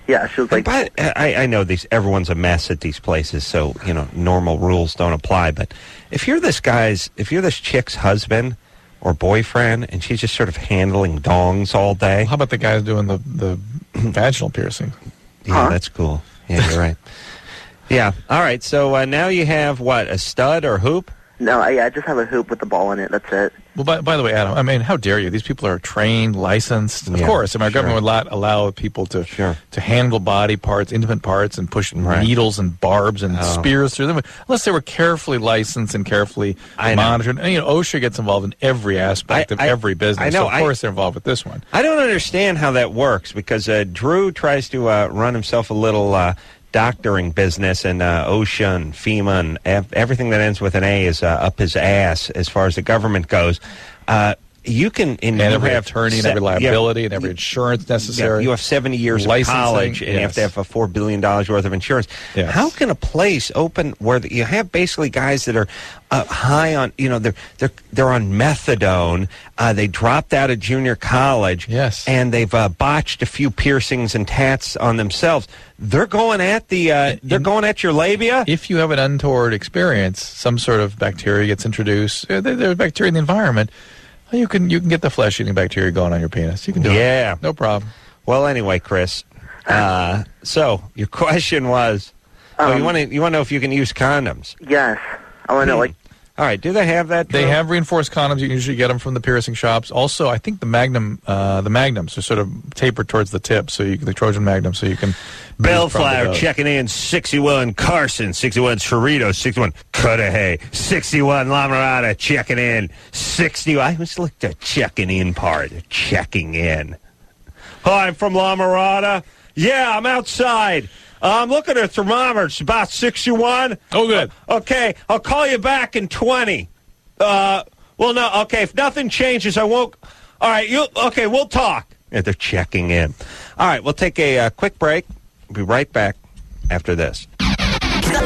Yeah, she was like... But I know everyone's a mess at these places, so, normal rules don't apply. But if you're this chick's husband or boyfriend, and she's just sort of handling dongs all day... How about the guys doing the vaginal piercing? Yeah, that's cool. Yeah, you're right. Yeah, all right, so now you have, what, a stud or hoop? No, I just have a hoop with the ball in it. That's it. Well, by the way, Adam, I mean, how dare you? These people are trained, licensed. Of course, our government would not allow people to handle body parts, intimate parts, and push needles and barbs and spears through them, unless they were carefully licensed and carefully monitored. And, OSHA gets involved in every aspect of every business. I know. So, of course, they're involved with this one. I don't understand how that works, because Drew tries to run himself a little... doctoring business, and OSHA and FEMA and everything that ends with an A is up his ass as far as the government goes. You can... And every attorney and every liability and every insurance necessary. You have 70 years of college, and you have to have a $4 billion worth of insurance. Yes. How can a place open where you have basically guys that are high on... they're on methadone. They dropped out of junior college. Yes. And they've botched a few piercings and tats on themselves. They're going at going at your labia. If you have an untoward experience, some sort of bacteria gets introduced. There's bacteria in the environment. You can get the flesh-eating bacteria going on your penis. You can do it. No problem. Well, anyway, Chris. So your question was, you want to know if you can use condoms? Yes, I want to know All right, do they have that? They have reinforced condoms. You can usually get them from the piercing shops. Also, I think the magnums are sort of tapered towards the tip, so the Trojan Magnum, so you can... Bellflower checking in, 61 Carson, 61 Cerritos, 61 Cudahy, 61 La Mirada checking in, 60... I always looked at the checking in part, checking in. Hi, I'm from La Mirada. Yeah, I'm outside. I'm looking at a thermometer. It's about 61. Oh, good. Okay, I'll call you back in 20. Well, no, okay, if nothing changes, I won't... All right, we'll talk. Yeah, they're checking in. All right, we'll take a quick break. We'll be right back after this.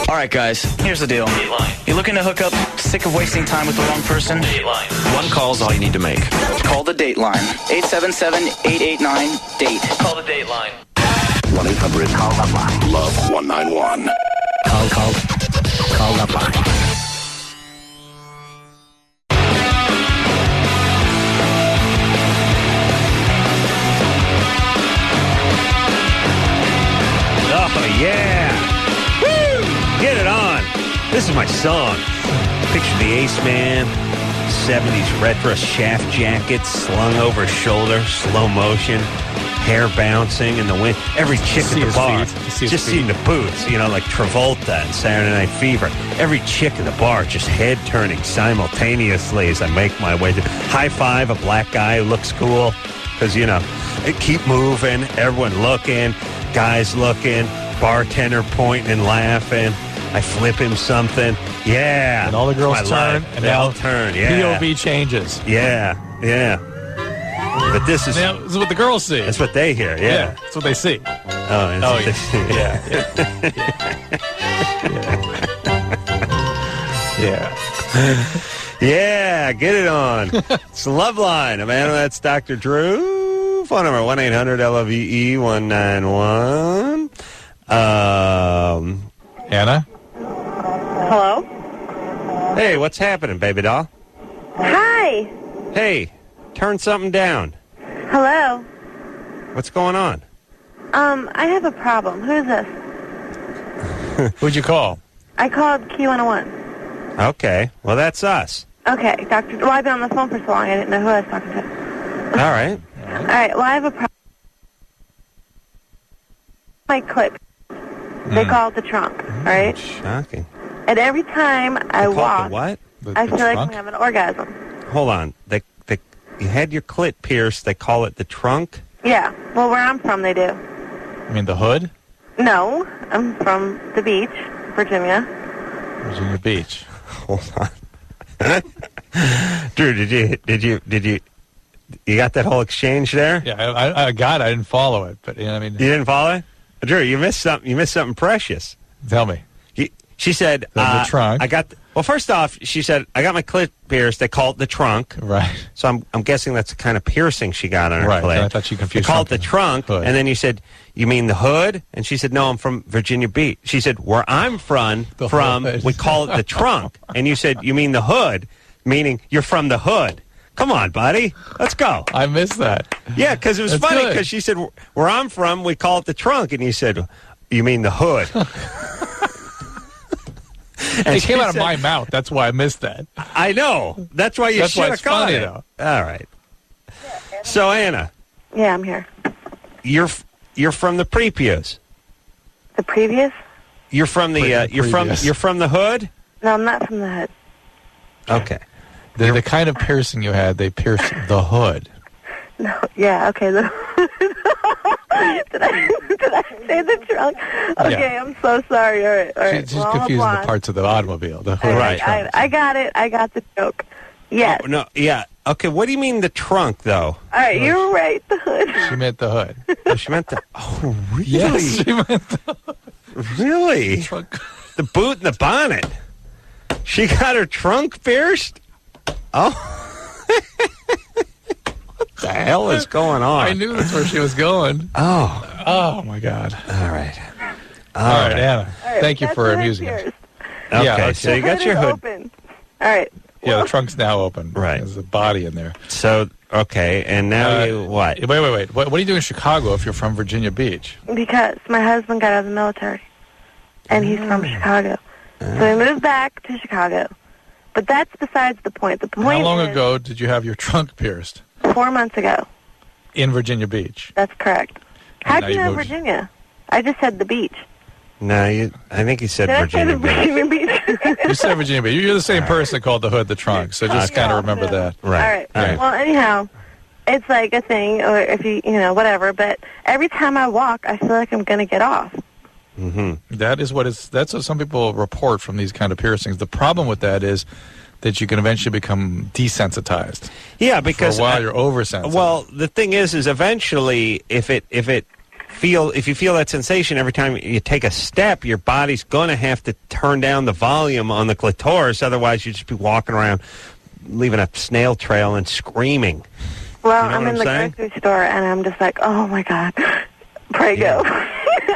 All right, guys, here's the deal. You're looking to hook up, sick of wasting time with the wrong person? One call's all you need to make. Call the Dateline. 877-889-DATE. Call the Dateline. 1-800-CALL-LOVELINE. Love 191. Call LoveLine. Oh, yeah. Woo! Get it on. This is my song. Picture the Ace Man, 70s retro shaft jacket slung over his shoulder, slow motion, hair bouncing in the wind. Every chick at the bar, just seeing the boots, like Travolta and Saturday Night Fever. Every chick at the bar just head turning simultaneously as I make my way. High five a black guy who looks cool because, keep moving, everyone looking. Guys looking, bartender pointing and laughing. I flip him something. Yeah. And all the girls turn. And they all turn, yeah. POV changes. Yeah. But this is what the girls see. That's what they hear, yeah. That's what they see. That's what they see. Yeah. Yeah, get it on. It's LoveLine. Man, that's Dr. Drew. Phone number 1-800-LOVE-191. Anna? Hello? Hey, what's happening, baby doll? Hi. Hey, turn something down. Hello? What's going on? I have a problem. Who is this? Who'd you call? I called Q101. Okay, well, that's us. Okay, Dr. Well, I've been on the phone for so long, I didn't know who I was talking to. All right. All right, well, I have a problem. My clip. They call it the trunk, all right? Shocking. And every time I walk, what? I feel like I'm having an orgasm. Hold on. You had your clit pierced. They call it the trunk? Yeah. Well, where I'm from, they do. You mean the hood? No. I'm from the beach, Virginia. Virginia Beach. Hold on. Drew, did you got that whole exchange there? Yeah, I got it. I didn't follow it, but You didn't follow it? Drew, you missed something. You missed something precious. Tell me. She said, the trunk. Well, first off, she said, I got my clit pierced. They call it the trunk. Right. So I'm guessing that's the kind of piercing she got on her clit. Right. I thought she confused. They call it the trunk. Hood. And then you said, you mean the hood? And she said, no, I'm from Virginia Beach. She said, where I'm from, we call it the trunk. And you said, you mean the hood, meaning you're from the hood. Come on, buddy. Let's go. I missed that. Yeah, because it was funny because she said, where I'm from, we call it the trunk. And you said, you mean the hood. It came out of my mouth. That's why I missed that. I know. That's why you should have caught it. Though. All right. So, Anna. Yeah, I'm here. You're from the previous. The previous? You're from the you're from the hood? No, I'm not from the hood. Okay. The kind of piercing you had, they pierced the hood. No, yeah, okay. Did I say the trunk? Okay, yeah. I'm so sorry. All right. She's confusing the parts of the automobile. The hood. Right. I got it. I got the joke. Yes. Oh, no, yeah. Okay, what do you mean the trunk, though? All right, you're right. The hood. She meant the hood. Oh, she meant the... Oh, really? Yes, she meant the hood. Really? The boot and the bonnet. She got her trunk pierced? Oh. What the hell is going on? I knew that's where she was going. Oh, my God. All right. All right, Anna. Thank you for amusing us. Okay, so you got your hood. Open. All right. Yeah, the trunk's now open. Right. There's a body in there. So, okay, and now you what? Wait. What are you doing in Chicago if you're from Virginia Beach? Because my husband got out of the military, and he's from Chicago. So we moved back to Chicago. But that's besides the point. The point How long ago did you have your trunk pierced? 4 months ago. In Virginia Beach? That's correct. How do you know Virginia? I just said the beach. No, I think you said Virginia Beach. You said Virginia Beach. You're the same person called the hood, the trunk. So just kind of remember that. Right. All right. Well, anyhow, it's like a thing, or if you whatever. But every time I walk, I feel like I'm going to get off. Mm-hmm. That's what some people report from these kind of piercings. The problem with that is that you can eventually become desensitized. Yeah, because for a while you're oversensitive. Well, the thing is eventually, if you feel that sensation every time you take a step, your body's going to have to turn down the volume on the clitoris. Otherwise, you'd just be walking around, leaving a snail trail and screaming. Well, I'm in the grocery store, and I'm just like, oh my God, pray go.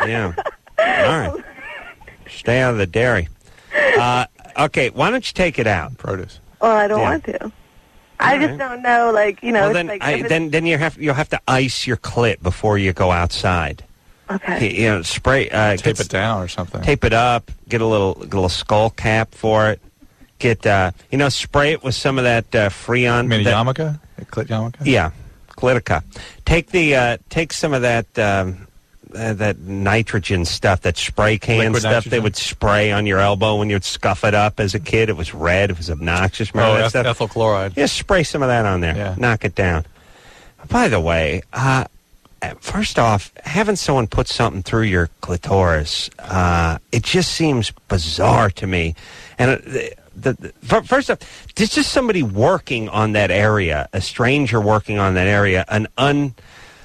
Yeah. All right. Stay out of the dairy. Okay, why don't you take it out? Produce. Well, I don't want to. I just don't know, Well, then you'll have to ice your clit before you go outside. Okay. Spray. Tape it down or something. Tape it up. Get a little skull cap for it. Get spray it with some of that Freon. You mean yarmulke? Clit yarmulke? Yeah, Clitica. Take some of that nitrogen stuff, that spray can Liquid stuff nitrogen? they would spray on your elbow when you'd scuff it up as a kid. It was red. It was obnoxious. Remember that stuff? Ethyl chloride. Yeah, spray some of that on there. Yeah. Knock it down. By the way, first off, having someone put something through your clitoris, it just seems bizarre to me. And first off, there's just somebody working on that area, a stranger working on that area,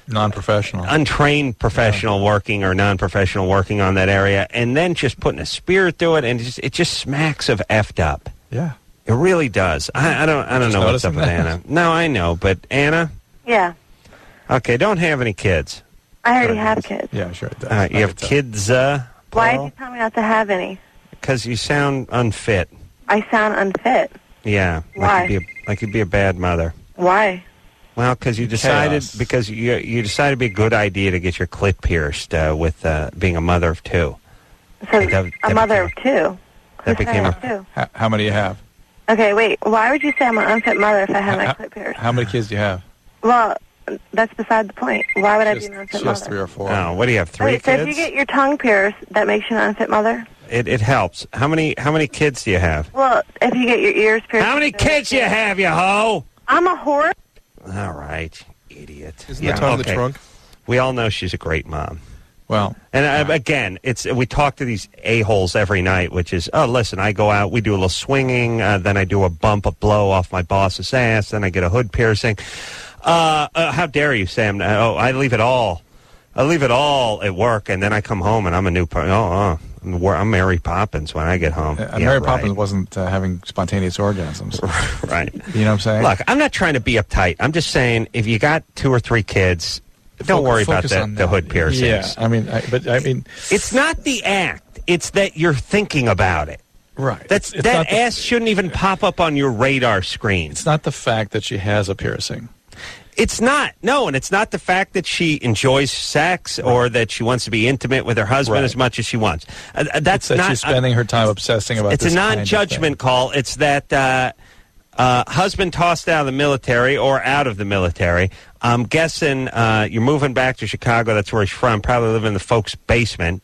non-professional, untrained professional working or non-professional working on that area, and then just putting a spear through it, and it just smacks of effed up. Yeah, it really does. I don't know what's up with Anna. No, I know, but Anna. Yeah. Okay, don't have any kids. I already have kids. Yeah, sure. It does. You have kids. Why did you tell me not to have any? Because you sound unfit. I sound unfit. Yeah. Why? Like you'd be a bad mother. Why? Well, because you decided you decided it'd be a good idea to get your clit pierced with being a mother of two. So a mother of two. That became two. How many do you have? Okay, wait. Why would you say I'm an unfit mother if I have my clit pierced? How many kids do you have? Well, that's beside the point. Why would I be an unfit mother? Just 3 or 4. Oh, what do you have? 3 kids? So if you get your tongue pierced, that makes you an unfit mother? It helps. How many kids do you have? Well, if you get your ears pierced. How many kids you have, you hoe? I'm a whore. All right, idiot. Isn't that on the trunk? We all know she's a great mom. Well, and again, we talk to these a-holes every night, which is, oh, listen, I go out, we do a little swinging, then I do a blow off my boss's ass, then I get a hood piercing. How dare you, Sam? I leave it all. I leave it all at work, and then I come home and I'm a new person. I'm Mary Poppins when I get home. Mary Poppins wasn't having spontaneous orgasms. Right. You know what I'm saying? Look, I'm not trying to be uptight. I'm just saying if you got 2 or 3 kids, don't worry about the hood piercings. Yeah, I mean, it's not the act. It's that you're thinking about it. Right. That ass shouldn't even pop up on your radar screen. It's not the fact that she has a piercing. It's not. No, and it's not the fact that she enjoys sex or that she wants to be intimate with her husband as much as she wants. That's that not. She's spending her time obsessing about. It's this a non-judgment call. It's that husband tossed out of the military or out of the military. I'm guessing you're moving back to Chicago. That's where he's from. Probably living in the folks' basement.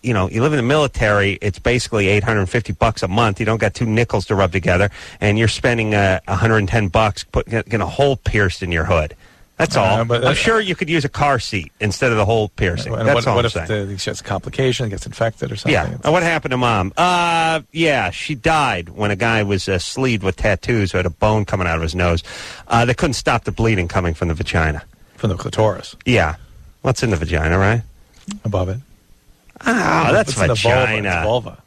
You live in the military. It's basically $850 a month. You don't got 2 nickels to rub together, and you're spending $110 getting a hole pierced in your hood. That's all. But I'm sure you could use a car seat instead of the hole piercing. That's all I'm saying. What if she has a complication, gets infected or something? Yeah. What happened to Mom? She died when a guy was sleeved with tattoos who had a bone coming out of his nose. They couldn't stop the bleeding coming from the vagina. From the clitoris? Yeah. What's in the vagina, right? Above it. Oh, that's vagina. It's vulva.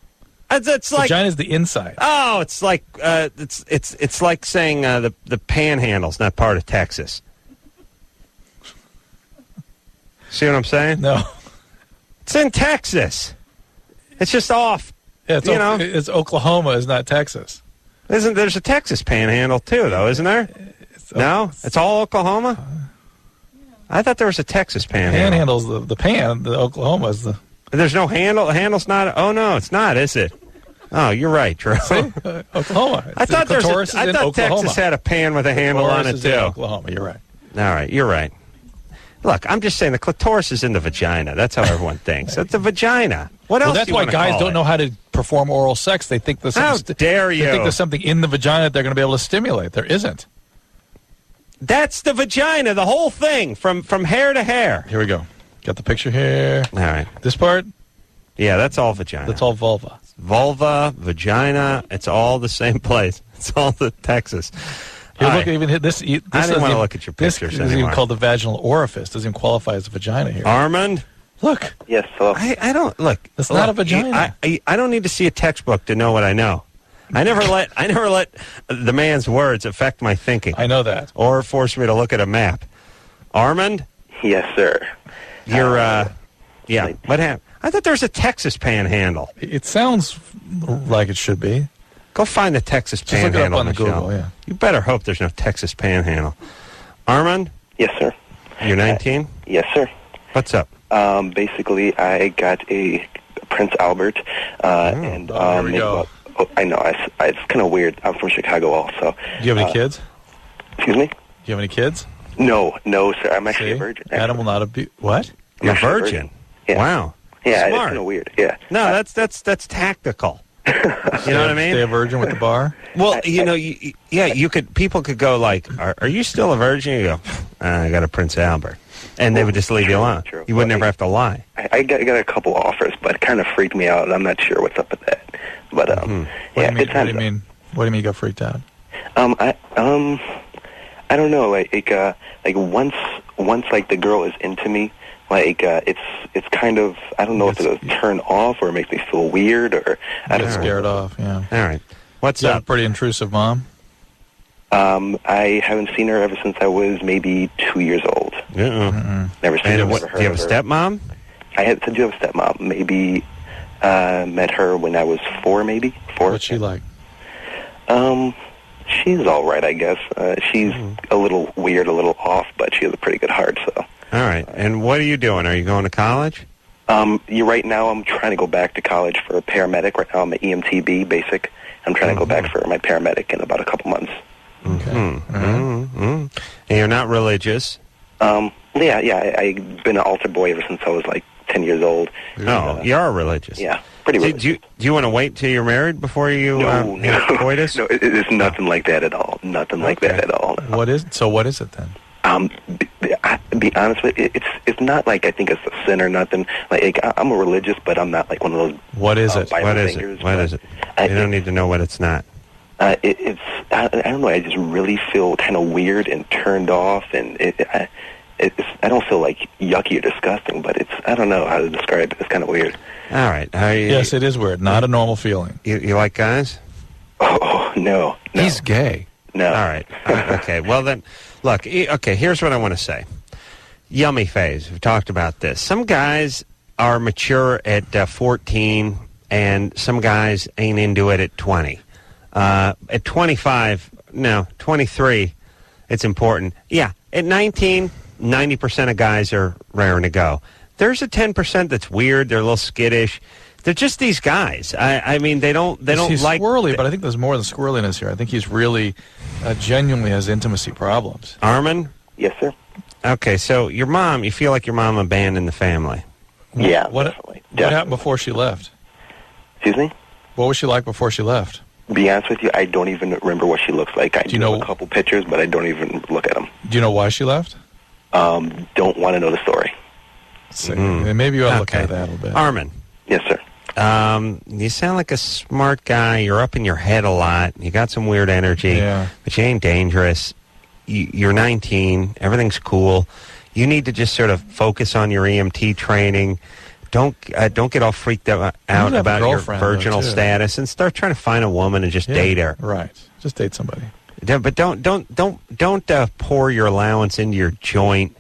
It's like vagina is the inside. Oh, it's like it's like saying the Panhandle's not part of Texas. See what I'm saying? No, it's in Texas. It's just off. Yeah, it's Oklahoma, is not Texas. There's a Texas Panhandle too, though, isn't there? It's all Oklahoma. I thought there was a Texas Panhandle. Panhandle's the Oklahoma is the. There's no handle. The handle's not. Oh no, it's not, is it? Oh, you're right, Drew. Oklahoma. I thought Texas had a pan with a handle on it too. Oklahoma. You're right. All right, you're right. Look, I'm just saying the clitoris is in the vagina. That's how everyone thinks. It's a vagina. What else? That's why guys don't know how to perform oral sex. They think there's how dare you? They think there's something in the vagina that they're going to be able to stimulate. There isn't. That's the vagina, the whole thing, from hair to hair. Here we go. Got the picture here. All right. This part? Yeah, that's all vagina. That's all vulva. Vulva, vagina, it's all the same place. It's all the Texas. Here, look, even this. I didn't want to look at your pictures anymore. This is even called the vaginal orifice. Doesn't even qualify as a vagina here. Armand? Look. Yes, hello. I don't, look. It's not a vagina. I don't need to see a textbook to know what I know. I never let the man's words affect my thinking. I know that. Or force me to look at a map. Armand? Yes, sir. You're, yeah. What happened? I thought there was a Texas Panhandle. It sounds like it should be. Go find the Texas Panhandle. Just look it up on the Google, yeah. You better hope there's no Texas Panhandle. Armand? Yes, sir. You're 19? Yes, sir. What's up? Basically, I got a Prince Albert, and here we go. I know, it's kind of weird. I'm from Chicago also. Do you have any kids? Excuse me? Do you have any kids? No, sir. I'm actually a virgin. Adam will not be... What? You're a virgin? Yeah. Wow. Yeah, Smart. it's kind of weird. Yeah. No, that's tactical. You know what I mean? Stay a virgin with the bar? Well, people could go like, are you still a virgin? You go, I got a Prince Albert. And they would just leave you alone. True. You would never have to lie. I got a couple offers, but it kind of freaked me out. I'm not sure what's up with that. But, What do you mean you got freaked out? I don't know. Like once like the girl is into me, like it's kind of, I don't know if it's a turn off or it makes me feel weird or I don't know. Scared off. Yeah. All right. What's you up? Have a pretty intrusive mom. I haven't seen her ever since I was maybe 2 years old. Never seen her. Do you have a stepmom? I do have a stepmom. Maybe met her when I was 4, maybe 4. What's she like? She's all right, I guess. She's a little weird, a little off, but she has a pretty good heart. So. All right. And what are you doing? Are you going to college? Right now, I'm trying to go back to college for a paramedic. Right now, I'm an EMTB basic. I'm trying to go back for my paramedic in about a couple months. Okay. And you're not religious? Yeah. I've been an altar boy ever since I was like 10 years old. No, you are religious. Yeah, pretty religious. Do you want to wait till you're married before you have coitus? No, it's nothing like that at all. Nothing like that at all. No. What is it then? Be honest with you, it's not like I think it's a sin or nothing. Like I'm a religious, but I'm not like one of those. What is it? What is it? What is it? You don't need to know what it's not. It's I don't know. I just really feel kind of weird and turned off, and I don't feel like yucky or disgusting, but I don't know how to describe it. It's kind of weird. All right. Yes, it is weird. Not a normal feeling. You like guys? Oh, no. He's gay. No. All right. Okay. Well, then, look. Okay, here's what I want to say. Yummy phase. We've talked about this. Some guys are mature at 14, and some guys ain't into it at 20. At 25, no, 23, it's important. Yeah, at 19, 90% of guys are raring to go. There's a 10% that's weird. They're a little skittish. They're just these guys. I mean, they don't he's like squirrely, but I think there's more than squirreliness here. I think he's really genuinely has intimacy problems. Armin? Yes, sir. Okay, so your mom, you feel like your mom abandoned the family. Yeah, What happened before she left? Excuse me? What was she like before she left? To be honest with you, I don't even remember what she looks like. I do know a couple pictures, but I don't even look at them. Do you know why she left? Don't want to know the story. Maybe you ought to look at that a little bit. Armin. Yes, sir. You sound like a smart guy. You're up in your head a lot. You got some weird energy, but you ain't dangerous. You're 19. Everything's cool. You need to just sort of focus on your EMT training. Don't get all freaked out about your virginal status, and start trying to find a woman and just date her. Right. Just date somebody. But don't pour your allowance into your joint,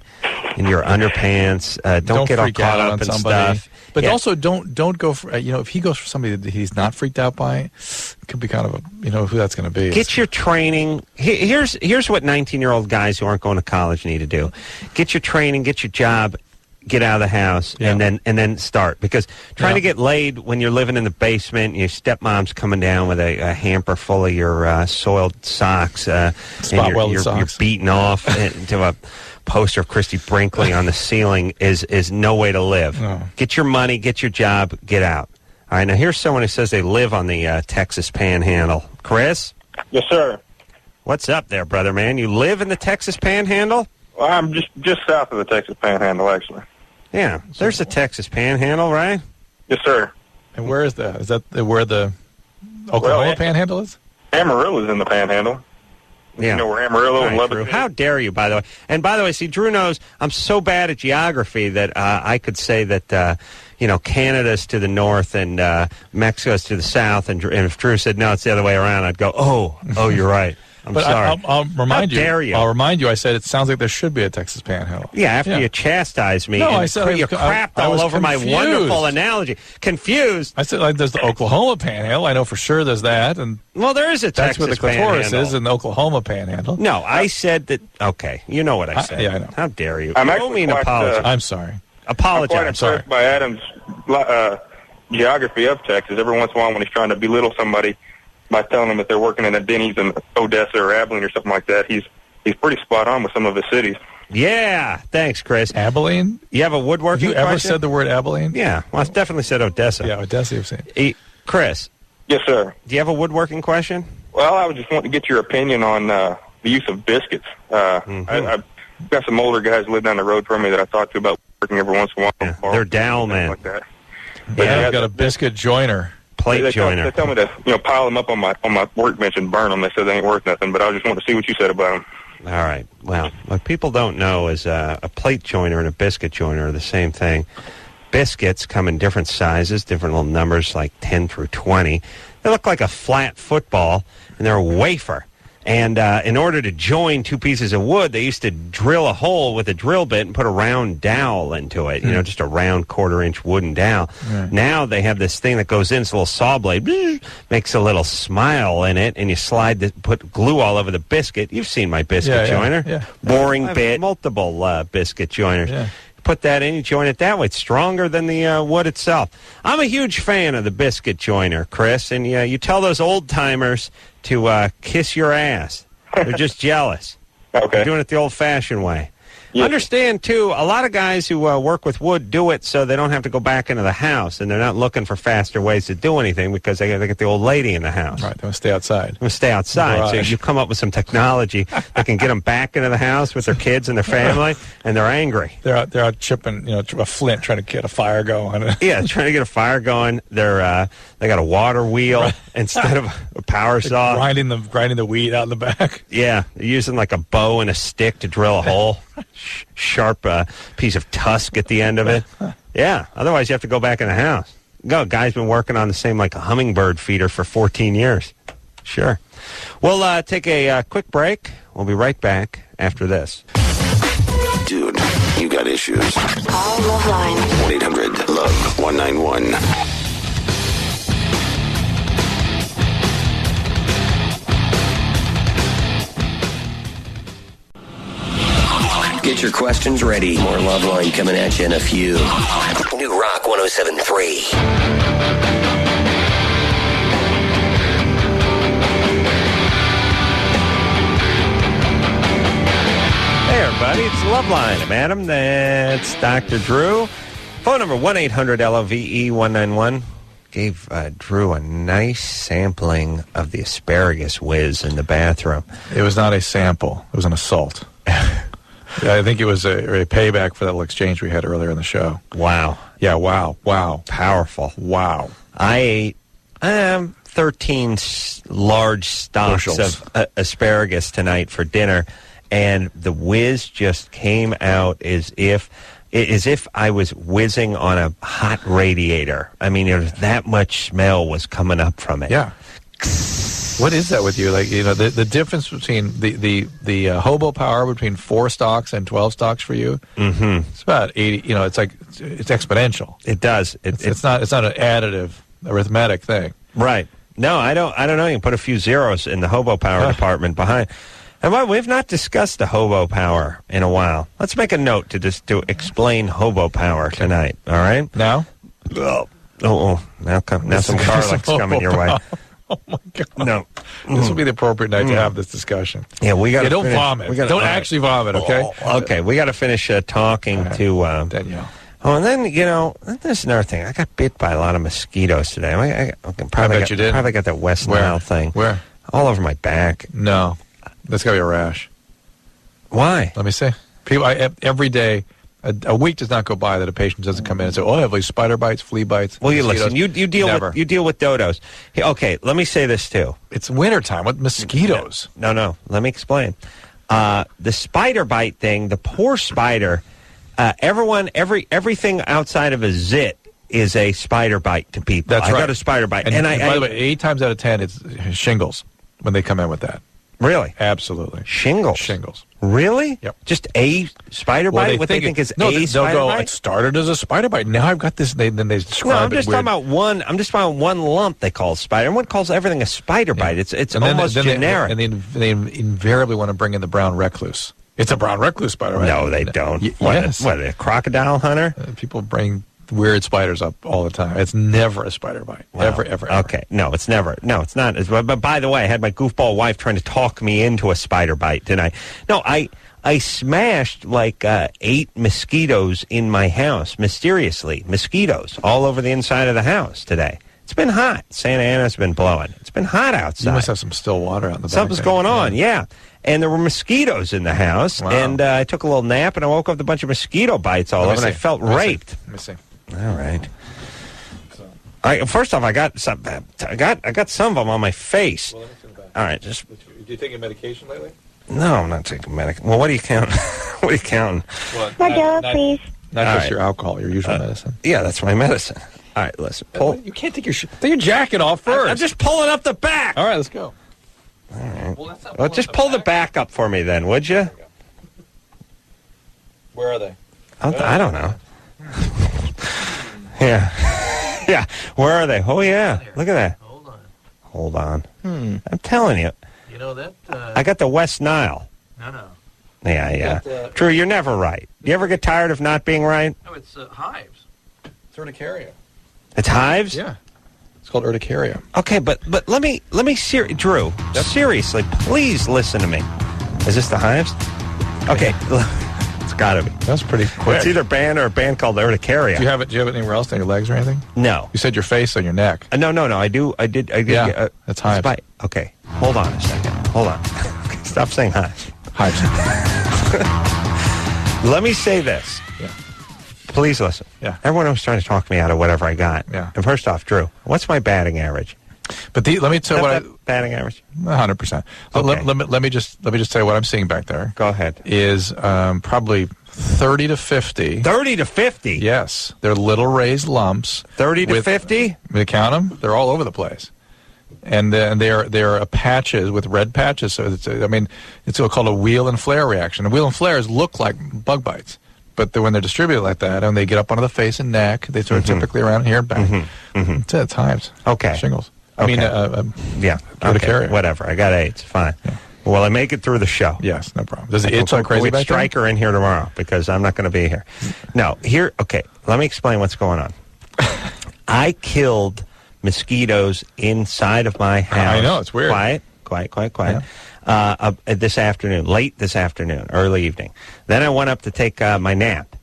in your underpants. Don't get all caught up in stuff. But also don't go for, if he goes for somebody that he's not freaked out by, it could be kind of who that's going to be. Get your training. Here's what 19-year-old guys who aren't going to college need to do. Get your training, get your job, get out of the house, and then start. Because trying to get laid when you're living in the basement, your stepmom's coming down with a hamper full of your soiled socks, and you're beaten off into a poster of Christy Brinkley on the ceiling is no way to live. No. Get your money, get your job, get out. All right, now here's someone who says they live on the Texas Panhandle. Chris? Yes, sir. What's up there, brother, man? You live in the Texas Panhandle? Well, I'm just south of the Texas Panhandle, actually. Yeah, there's the Texas Panhandle, right? Yes, sir. And where is that? Is that where the Oklahoma Panhandle is? Amarillo's in the Panhandle. Yeah. You know where Amarillo and Lubbock is? How dare you, by the way. And by the way, see, Drew knows I'm so bad at geography that I could say that, Canada's to the north and Mexico's to the south. And if Drew said, no, it's the other way around, I'd go, oh, you're right. I'm sorry. I'll remind you. How dare you? I'll remind you. I said it sounds like there should be a Texas Panhandle. Yeah, after you chastised me. No, and I said you crapped all over my wonderful analogy. Confused. I said there's the Oklahoma Panhandle. I know for sure there's that. And well, there is a Texas Panhandle. That's where the clitoris is in the Oklahoma Panhandle. No, I said that. Okay, you know what I said. I know. How dare you? I'm you owe me an apology. I'm sorry. Apologize. I'm quite impressed by Adam's geography of Texas. Every once in a while when he's trying to belittle somebody by telling them that they're working in a Denny's in Odessa or Abilene or something like that, he's pretty spot on with some of his cities. Yeah, thanks, Chris. Abilene? You have a woodworking Have you ever question? said the word Abilene? Yeah, well, I've definitely said Odessa. Yeah, Odessa you've seen. Chris. Yes, sir. Do you have a woodworking question? Well, I was just wanting to get your opinion on the use of biscuits. I've got some older guys who live down the road from me that I talk to about working every once in a while. Yeah, they're dowel men. Like that. Yeah, I've got a biscuit joiner. Plate joiner. They tell me to pile them up on my workbench and burn them. They said they ain't worth nothing, but I just wanted to see what you said about them. All right. Well, what people don't know is a plate joiner and a biscuit joiner are the same thing. Biscuits come in different sizes, different little numbers, like 10 through 20. They look like a flat football, and they're a wafer. And in order to join two pieces of wood, they used to drill a hole with a drill bit and put a round dowel into it, just a round quarter-inch wooden dowel. Right. Now they have this thing that goes in, it's a little saw blade, makes a little smile in it, and you put glue all over the biscuit. You've seen my biscuit joiner. Yeah. Boring bit, multiple biscuit joiners. Yeah. Put that in, you join it that way. It's stronger than the wood itself. I'm a huge fan of the biscuit joiner, Chris, and you tell those old-timers to kiss your ass. They're just jealous. Okay. They're doing it the old-fashioned way. Yes. Understand, too, a lot of guys who work with wood do it so they don't have to go back into the house, and they're not looking for faster ways to do anything because they get the old lady in the house. Right, they want to stay outside. They want to stay outside. So you come up with some technology that can get them back into the house with their kids and their family, and they're angry. They're out chipping, a flint, trying to get a fire going. Yeah, trying to get a fire going. They got a water wheel instead of a power saw. Grinding the wheat out in the back. Yeah, they're using like a bow and a stick to drill a hole. sharp piece of tusk at the end of it. Yeah, otherwise you have to go back in the house. Guy's been working on the same like a hummingbird feeder for 14 years. Sure. We'll take a quick break. We'll be right back after this. Dude, you got issues. Call LoveLine. 1-800-LOVE-191. Get your questions ready. More LoveLine coming at you in a few. New Rock 107.3. Hey, everybody, it's LoveLine. I'm Adam. That's Dr. Drew. Phone number 1-800-LOVE-191. Gave Drew a nice sampling of the asparagus whiz in the bathroom. It was not a sample. It was an assault. I think it was a payback for that little exchange we had earlier in the show. Wow. Yeah, wow. Powerful. Wow. I ate 13 large stalks Bushels. of asparagus tonight for dinner, and the whiz just came out as if I was whizzing on a hot radiator. I mean, there was that much smell was coming up from it. Yeah. What is that with you? Like, you know, the difference between the Hobo power between 4 stalks and 12 stalks for you? Mm-hmm. It's about 80. You know, it's exponential. It does. It's not an additive arithmetic thing. Right. No, I don't know. You can put a few zeros in the Hobo power department behind. And we've not discussed the Hobo power in a while. Let's make a note to explain Hobo power tonight. All right. Now. Now some garlic's coming your way. Oh my God! No, this will be the appropriate night to have this discussion. Yeah, we got. Don't vomit. Don't actually vomit. Okay. Okay, we got to finish talking to Danielle. Oh, and then there's another thing. I got bit by a lot of mosquitoes today. I bet you did. Probably got that West Nile thing. Where? All over my back. No, that's got to be a rash. Why? Let me see. People, every day. A week does not go by that a patient doesn't come in and say, "Oh, I have like spider bites, flea bites." Well, you mosquitoes." listen. You deal with dodos. Okay, let me say this too. It's wintertime with mosquitoes. No. Let me explain. The spider bite thing. The poor spider. Everything outside of a zit is a spider bite to people. That's right. I got a spider bite, and by the way, 8 times out of 10, it's shingles when they come in with that. Really? Absolutely. Shingles. Really? Yep. Just a spider bite? What they think is a spider bite? It started as a spider bite. Now I've got this. Then they describe I'm just talking about one. I'm just talking about one lump they call spider. Everyone calls everything a spider bite. It's almost generic. They invariably want to bring in the brown recluse. It's a brown recluse spider, right? No, they don't. Yes. What, a crocodile hunter? People bring weird spiders up all the time. It's never a spider bite. Well, ever. Okay. No, it's never. No, it's not. But by the way, I had my goofball wife trying to talk me into a spider bite, didn't I? No, I smashed like 8 mosquitoes in my house, mysteriously. Mosquitoes all over the inside of the house today. It's been hot. Santa Ana's been blowing. It's been hot outside. You must have some still water out in the back. Something's going on, yeah. And there were mosquitoes in the house, and I took a little nap, and I woke up with a bunch of mosquito bites all over, and I felt raped. Let me see. All right. First off, I got some of them on my face. Well, let me see the back. All right, just. Do you take a medication lately? No, I'm not taking medication. Well, what do you count? What are you counting? Modelo, please. Not just your alcohol, your usual medicine. Yeah, that's my medicine. All right, listen. Pull. You can't take your jacket off first. I'm just pulling up the back. All right, let's go. All right. Well, just pull the back up for me then, would you? Where are they? I don't know. Yeah. Yeah. Where are they? Oh, yeah. Look at that. Hold on. I'm telling you. You know that? I got the West Nile. No. Yeah. Drew, you're never right. You ever get tired of not being right? No, it's hives. It's urticaria. It's hives? Yeah. It's called urticaria. Okay, but let me Drew, seriously, please listen to me. Is this the hives? Okay. It's got to be. That's pretty quick. It's either band or a band called Urticaria. Do you have it anywhere else on your legs or anything? No. You said your face on your neck. No. I did. Yeah, that's hives. Okay. Hold on a second. Hold on. Stop saying hives. Hives. Let me say this. Yeah. Please listen. Yeah. Everyone was trying to talk me out of whatever I got. Yeah. And first off, Drew, what's my batting average? But let me tell you what batting average. 100%. So Okay. let me just tell you what I'm seeing back there. Go ahead. Is probably 30 to 50. 30 to 50. Yes, they're little raised lumps. 30 to 50. We count them. They're all over the place, and they're patches with red patches. So it's called a wheel and flare reaction. And wheel and flares look like bug bites. But when they're distributed like that, and they get up onto the face and neck, they sort of typically around here and back. It's at times. Okay. Shingles. Okay. Yeah. Okay. Whatever. I got AIDS. Fine. Yeah. Will I make it through the show? Yes, no problem. Does it itch like crazy back there? Stryker in here tomorrow because I'm not going to be here. No, here. Okay, let me explain what's going on. I killed mosquitoes inside of my house. I know, it's weird. Quiet. Yeah. This afternoon, late this afternoon, early evening. Then I went up to take my nap.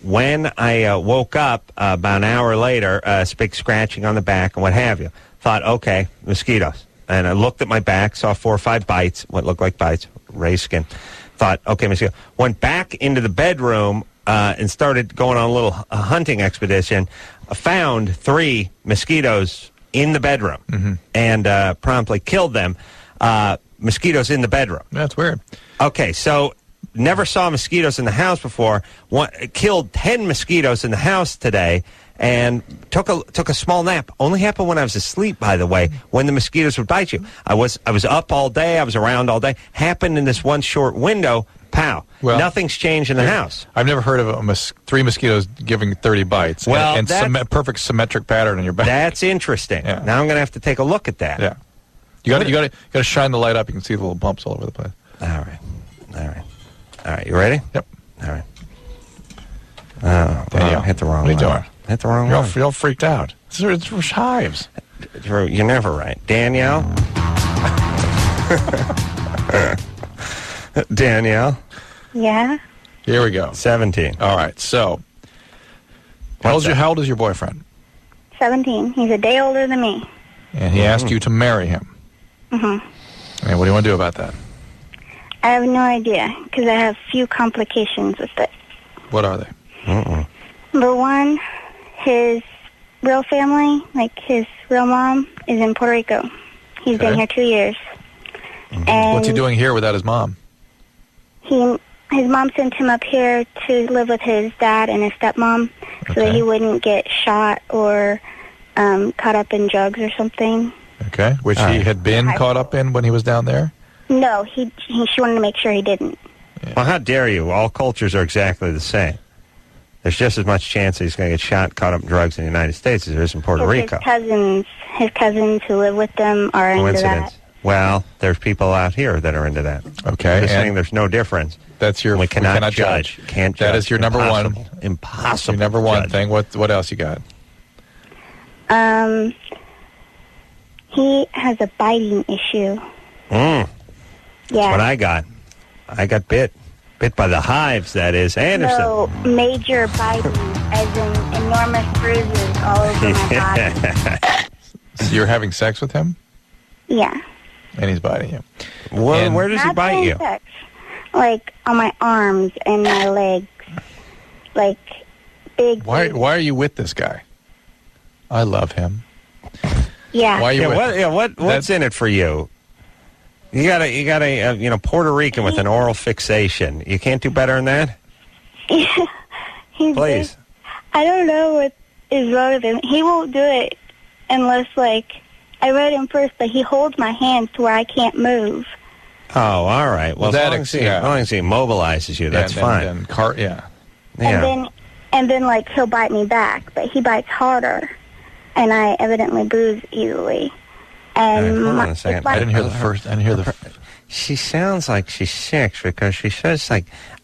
When I woke up about an hour later, big scratching on the back and what have you. Thought, okay, mosquitoes. And I looked at my back, saw 4 or 5 bites, what looked like bites, raised skin. Thought, okay, mosquito. Went back into the bedroom and started going on a little hunting expedition. Found 3 mosquitoes in the bedroom and promptly killed them. Mosquitoes in the bedroom. That's weird. Okay, so never saw mosquitoes in the house before. Killed 10 mosquitoes in the house today. And took a small nap. Only happened when I was asleep, by the way, when the mosquitoes would bite you. I was up all day. I was around all day. Happened in this one short window. Pow. Well, nothing's changed in the house. I've never heard of 3 mosquitoes giving 30 bites. Well, and perfect symmetric pattern in your back. That's interesting. Yeah. Now I'm going to have to take a look at that. Yeah. You got to shine the light up. You can see the little bumps all over the place. All right. You ready? Yep. All right. Danielle, hit the wrong one. What are you doing? Hit the wrong one. You're all freaked out. It's hives. Drew, you're never right. Danielle? Danielle? Yeah? Here we go. 17. All right, so how old is your boyfriend? 17. He's a day older than me. And he asked you to marry him. Mm-hmm. And what do you want to do about that? I have no idea, because I have few complications with it. What are they? Number one, his real family, like his real mom, is in Puerto Rico. He's been here 2 years. And what's he doing here without his mom? His mom sent him up here to live with his dad and his stepmom so that he wouldn't get shot or caught up in drugs or something. Okay, which he had been caught up in when he was down there? No, she wanted to make sure he didn't. Yeah. Well, how dare you? All cultures are exactly the same. There's just as much chance that he's going to get shot, caught up in drugs in the United States as there is in Puerto Rico. His cousins who live with them are into that. Well, there's people out here that are into that. Okay. Just saying there's no difference. That's your... We cannot judge. Can't judge. That is your number one. Impossible. Your number one thing. What else you got? He has a biting issue. Yeah. That's what I got. I got bit. Bit by the hives, that is. Anderson. So, major biting, as in enormous bruises all over my body. So you're having sex with him? Yeah. And he's biting you. Well, where does he bite you? Sex. Like, on my arms and my legs. Like, big... Why are you with this guy? I love him. Yeah. Why are you with him? What's in it for you? You got a Puerto Rican with an oral fixation. You can't do better than that? Please. I don't know what is wrong with him. He won't do it unless, I read him first, but he holds my hands to where I can't move. Oh, all right. Well, as long as he immobilizes you, that's fine. And then, he'll bite me back, but he bites harder, and I evidently bruise easily. And hold on a second. I didn't hear the first. I didn't hear the. She sounds like she's 6 because she says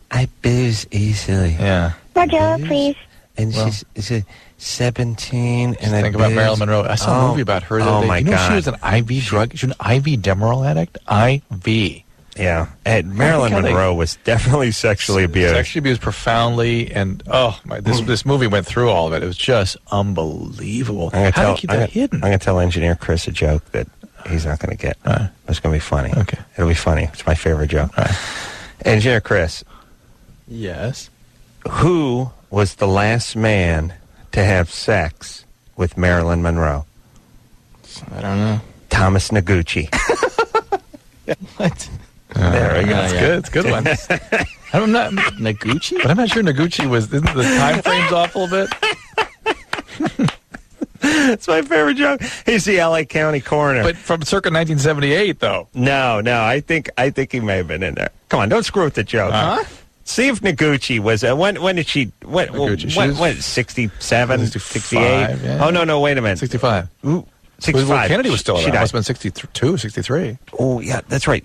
I bruise easily. Yeah. Margella, please. And she's 17. And think about Marilyn Monroe. I saw a movie about her the other day. My God. She was an IV drug. She was an IV Demerol addict. IV. Yeah. Marilyn Monroe was definitely sexually abused. Sexually abused profoundly, and this movie went through all of it. It was just unbelievable. How do you keep that hidden? I'm going to tell Engineer Chris a joke that he's not going to get. It's going to be funny. Okay. It'll be funny. It's my favorite joke. Engineer Chris. Yes? Who was the last man to have sex with Marilyn Monroe? I don't know. Thomas Noguchi. What? There we go. It's good. It's a good one. I'm not Noguchi, but I'm not sure Noguchi was. Isn't the time frames off a little bit? That's my favorite joke. He's the L.A. County coroner, but from circa 1978, though. No. I think he may have been in there. Come on, don't screw with the joke. See if Noguchi was. When did she? When 67, 68? Yeah. Oh no, wait a minute. 65. Ooh, 65. Well, Kennedy was still around. She died. Must have been 62, 63. Oh yeah, that's right.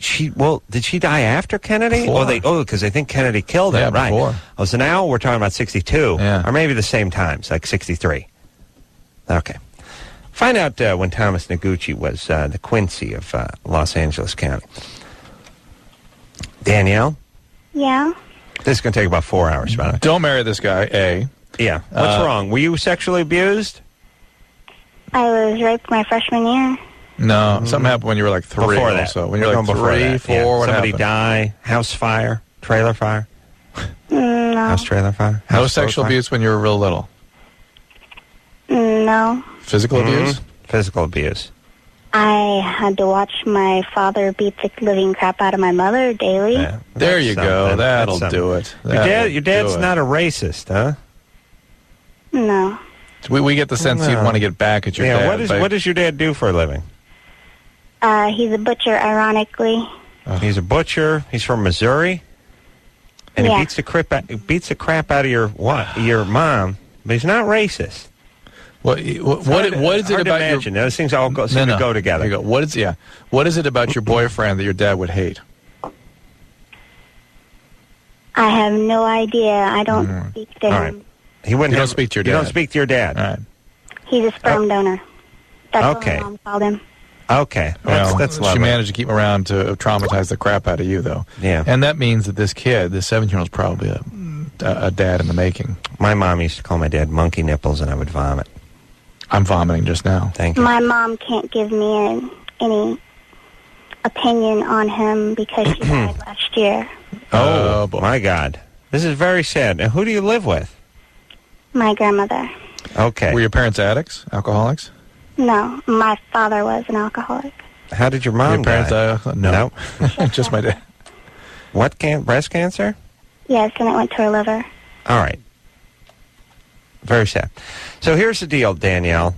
Did she die after Kennedy? Before. Because I think Kennedy killed her. Yeah, right. before. Oh, so now we're talking about 62, yeah. Or maybe the same times, like 63. Okay. Find out when Thomas Noguchi was the Quincy of Los Angeles County. Danielle? Yeah? This is going to take about 4 hours, by the way. Don't marry this guy, A. Yeah. What's wrong? Were you sexually abused? I was raped my freshman year. No, something happened when you were like 3 before or that. so. When you were like 3, 4, what Somebody happened? die, house fire, trailer fire? No. House trailer fire? No House sexual fire? abuse when you were real little? No. Physical abuse? Physical abuse. I had to watch my father beat the living crap out of my mother daily. Yeah. There you go. That'll do it. Your dad's not a racist, huh? No. We get the sense you'd want to get back at your dad. What does your dad do for a living? He's a butcher, ironically. He's a butcher. He's from Missouri. And he beats the crap out of your mom, but he's not racist. What is it about imagine. Those things all seem to go together. There you go. What is it about your boyfriend that your dad would hate? I have no idea. I don't speak to him. All right. You don't speak to your dad. You don't speak to your dad. All right. He's a sperm donor. That's Okay. what my mom called him. Okay. That's she lovely. managed to keep him around to traumatize the crap out of you, though. Yeah. And that means that this kid, this 7-year-old, is probably a dad in the making. My mom used to call my dad monkey nipples, and I would vomit. I'm vomiting just now. Thank you. My mom can't give me any opinion on him because she died last year. Oh, my God. This is very sad. Now, who do you live with? My grandmother. Okay. Were your parents addicts, alcoholics? No, my father was an alcoholic. How did your mom Your parents die? No. Just my dad. What, breast cancer? Yes, and it went to her liver. All right. Very sad. So here's the deal, Danielle.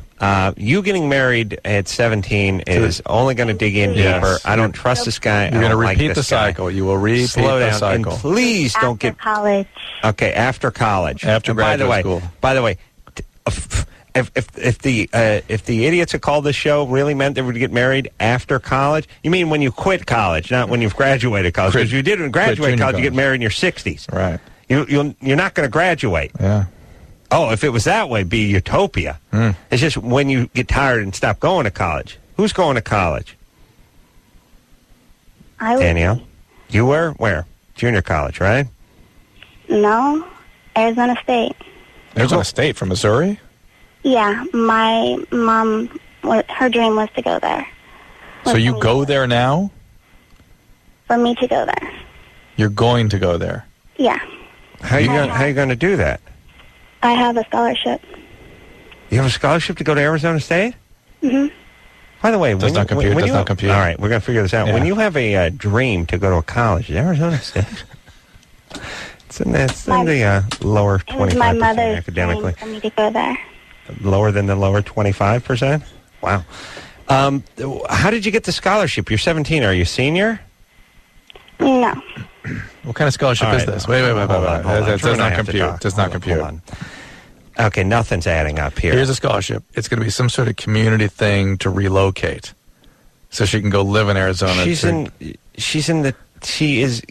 You getting married at 17 is only going to dig in deeper. I don't trust this guy. You're going to repeat the cycle. You will repeat the cycle. And please don't get college. Okay, after college. After graduate school. By the way, if the idiots who called this show really meant they would get married after college, you mean when you quit college, not when you've graduated college? Because you didn't graduate college, you get married in your 60s. Right. You're not going to graduate. Yeah. Oh, if it was that way, it'd be utopia. It's just when you get tired and stop going to college. Who's going to college? I was. Danielle? You were? Where? Junior college, right? No, Arizona State. Arizona State from Missouri? Yeah, my mom, her dream was to go there. So you go there now? For me to go there. You're going to go there? Yeah. How are you going to do that? I have a scholarship. You have a scholarship to go to Arizona State? Mm-hmm. By the way, does not compute. All right, we're going to figure this out. Yeah. When you have a dream to go to a college, Arizona State, it's in the lower 25% academically. For me to go there. Lower than the lower 25%? Wow. How did you get the scholarship? You're 17. Are you a senior? No. What kind of scholarship is this? Wait. That does not compute. Does not compute. Okay, nothing's adding up here. Here's a scholarship. It's going to be some sort of community thing to relocate, so she can go live in Arizona. She is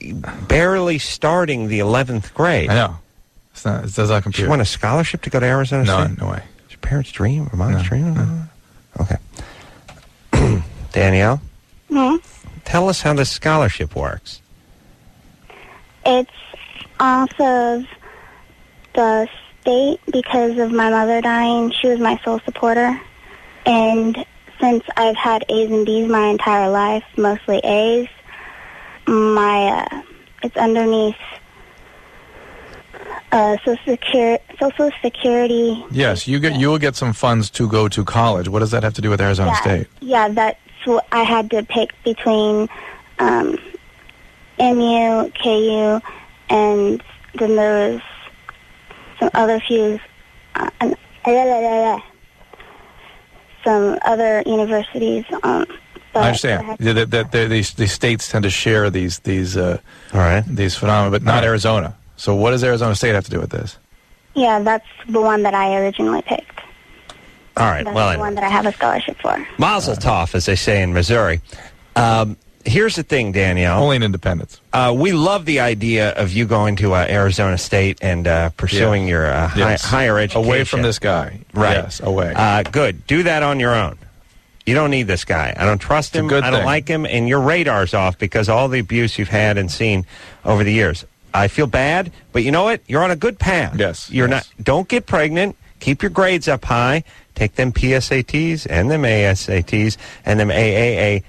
barely starting the 11th grade. I know. It does not compute. She won a scholarship to go to Arizona State? No way. Is your parents' dream or mom's dream? No. Okay. Danielle? Tell us how this scholarship works. It's off of the state because of my mother dying. She was my sole supporter. And since I've had A's and B's my entire life, mostly A's, it's underneath Social Security. Yes, you will get some funds to go to college. What does that have to do with Arizona State? Yeah, that's what I had to pick between MU, KU, and then there was some other some other universities. I understand that these states tend to share these phenomena, but not Arizona. So what does Arizona State have to do with this? Yeah, that's the one that I originally picked. All right, That's the one that I have a scholarship for. Mazel tov, as they say in Missouri. Here's the thing, Danielle. Only in Independence. We love the idea of you going to Arizona State and pursuing your higher education. Away from this guy. Right. Yes, away. Good. Do that on your own. You don't need this guy. I don't trust him. I don't like him. And your radar's off because of all the abuse you've had and seen over the years. I feel bad, but you know what? You're on a good path. Yes. Don't get pregnant. Keep your grades up high. Take them PSATs and them ASATs and them AAASTs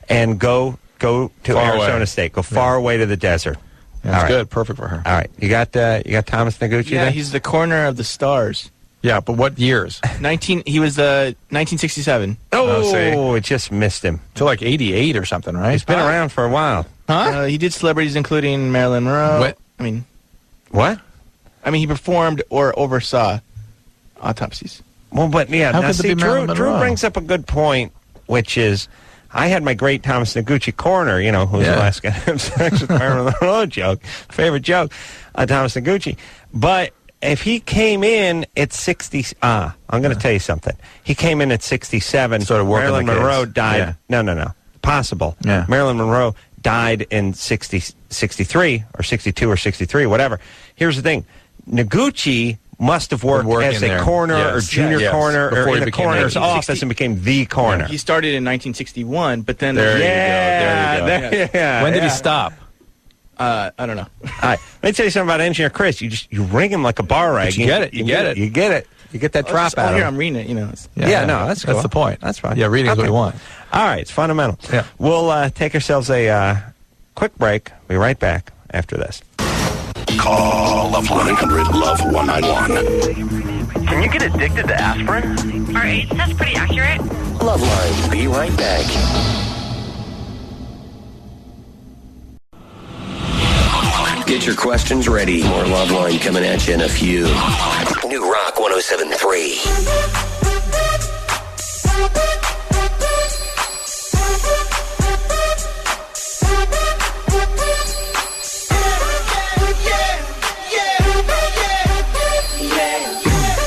and go to Arizona State. Go far away to the desert. That's good. Perfect for her. All right. You got Thomas Noguchi Yeah, there? he's the corner of the stars. Yeah, but what years? He was 1967. Oh, it just missed him. Till like 88 or something, right? He's been around for a while. Huh? He did celebrities including Marilyn Monroe. What? What? He performed or oversaw autopsies. Well, but yeah, How now could see, there be Marilyn Drew Monroe? brings up a good point, which is, I had my great Thomas Noguchi corner, who's the last guy to have sex with Marilyn Monroe joke, favorite joke, Thomas Noguchi. But if he came in at 60, I'm going to tell you something. He came in at 67. Started working Marilyn the case. Monroe died. Yeah. No. Possible. Yeah. Marilyn Monroe died in 63 or 62 or 63, whatever. Here's the thing. Noguchi must have worked as a corner or junior corner or in the coroner's office and became the corner. Yeah, he started in 1961, but then... There you go. When did he stop? I don't know. All right. Let me tell you something about Engineer Chris. You ring him like a bar rag. But you get it. You get it. You get that drop out of here, him. I'm reading it, That's cool. That's the point. That's fine. Yeah, reading is what we want. All right, it's fundamental. Yeah. We'll take ourselves a quick break. We'll be right back after this. Call Love 1-800-LOVE-191. Can you get addicted to aspirin? Our age test's pretty accurate. LoveLine, be right back. Get your questions ready. More LoveLine coming at you in a few. New Rock 107.3.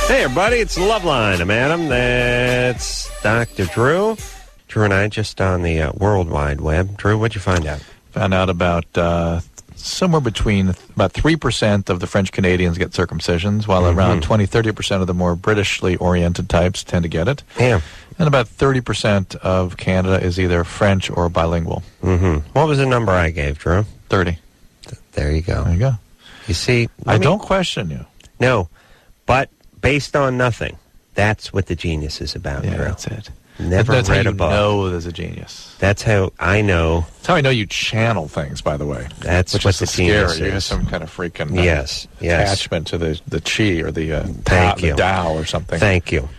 Hey, everybody, it's Loveline. I'm Adam. That's Dr. Drew. Drew and I just on the World Wide Web. Drew, what'd you find out? Found out about somewhere between about 3% of the French Canadians get circumcisions, while around 20-30% of the more Britishly oriented types tend to get it. Yeah. And about 30% of Canada is either French or bilingual. What was the number I gave, Drew? 30. There you go. There you go. You see, I don't question you. No, but based on nothing. That's what the genius is about, Yeah, Drew. that's it. Never That's read how a book. you know there's a genius. That's how I know. That's how I know you channel things, by the way. That's which what is the scary. genius You have is. some kind of freaking Yes. attachment to the chi or the Thank you. Tao or something. Thank you.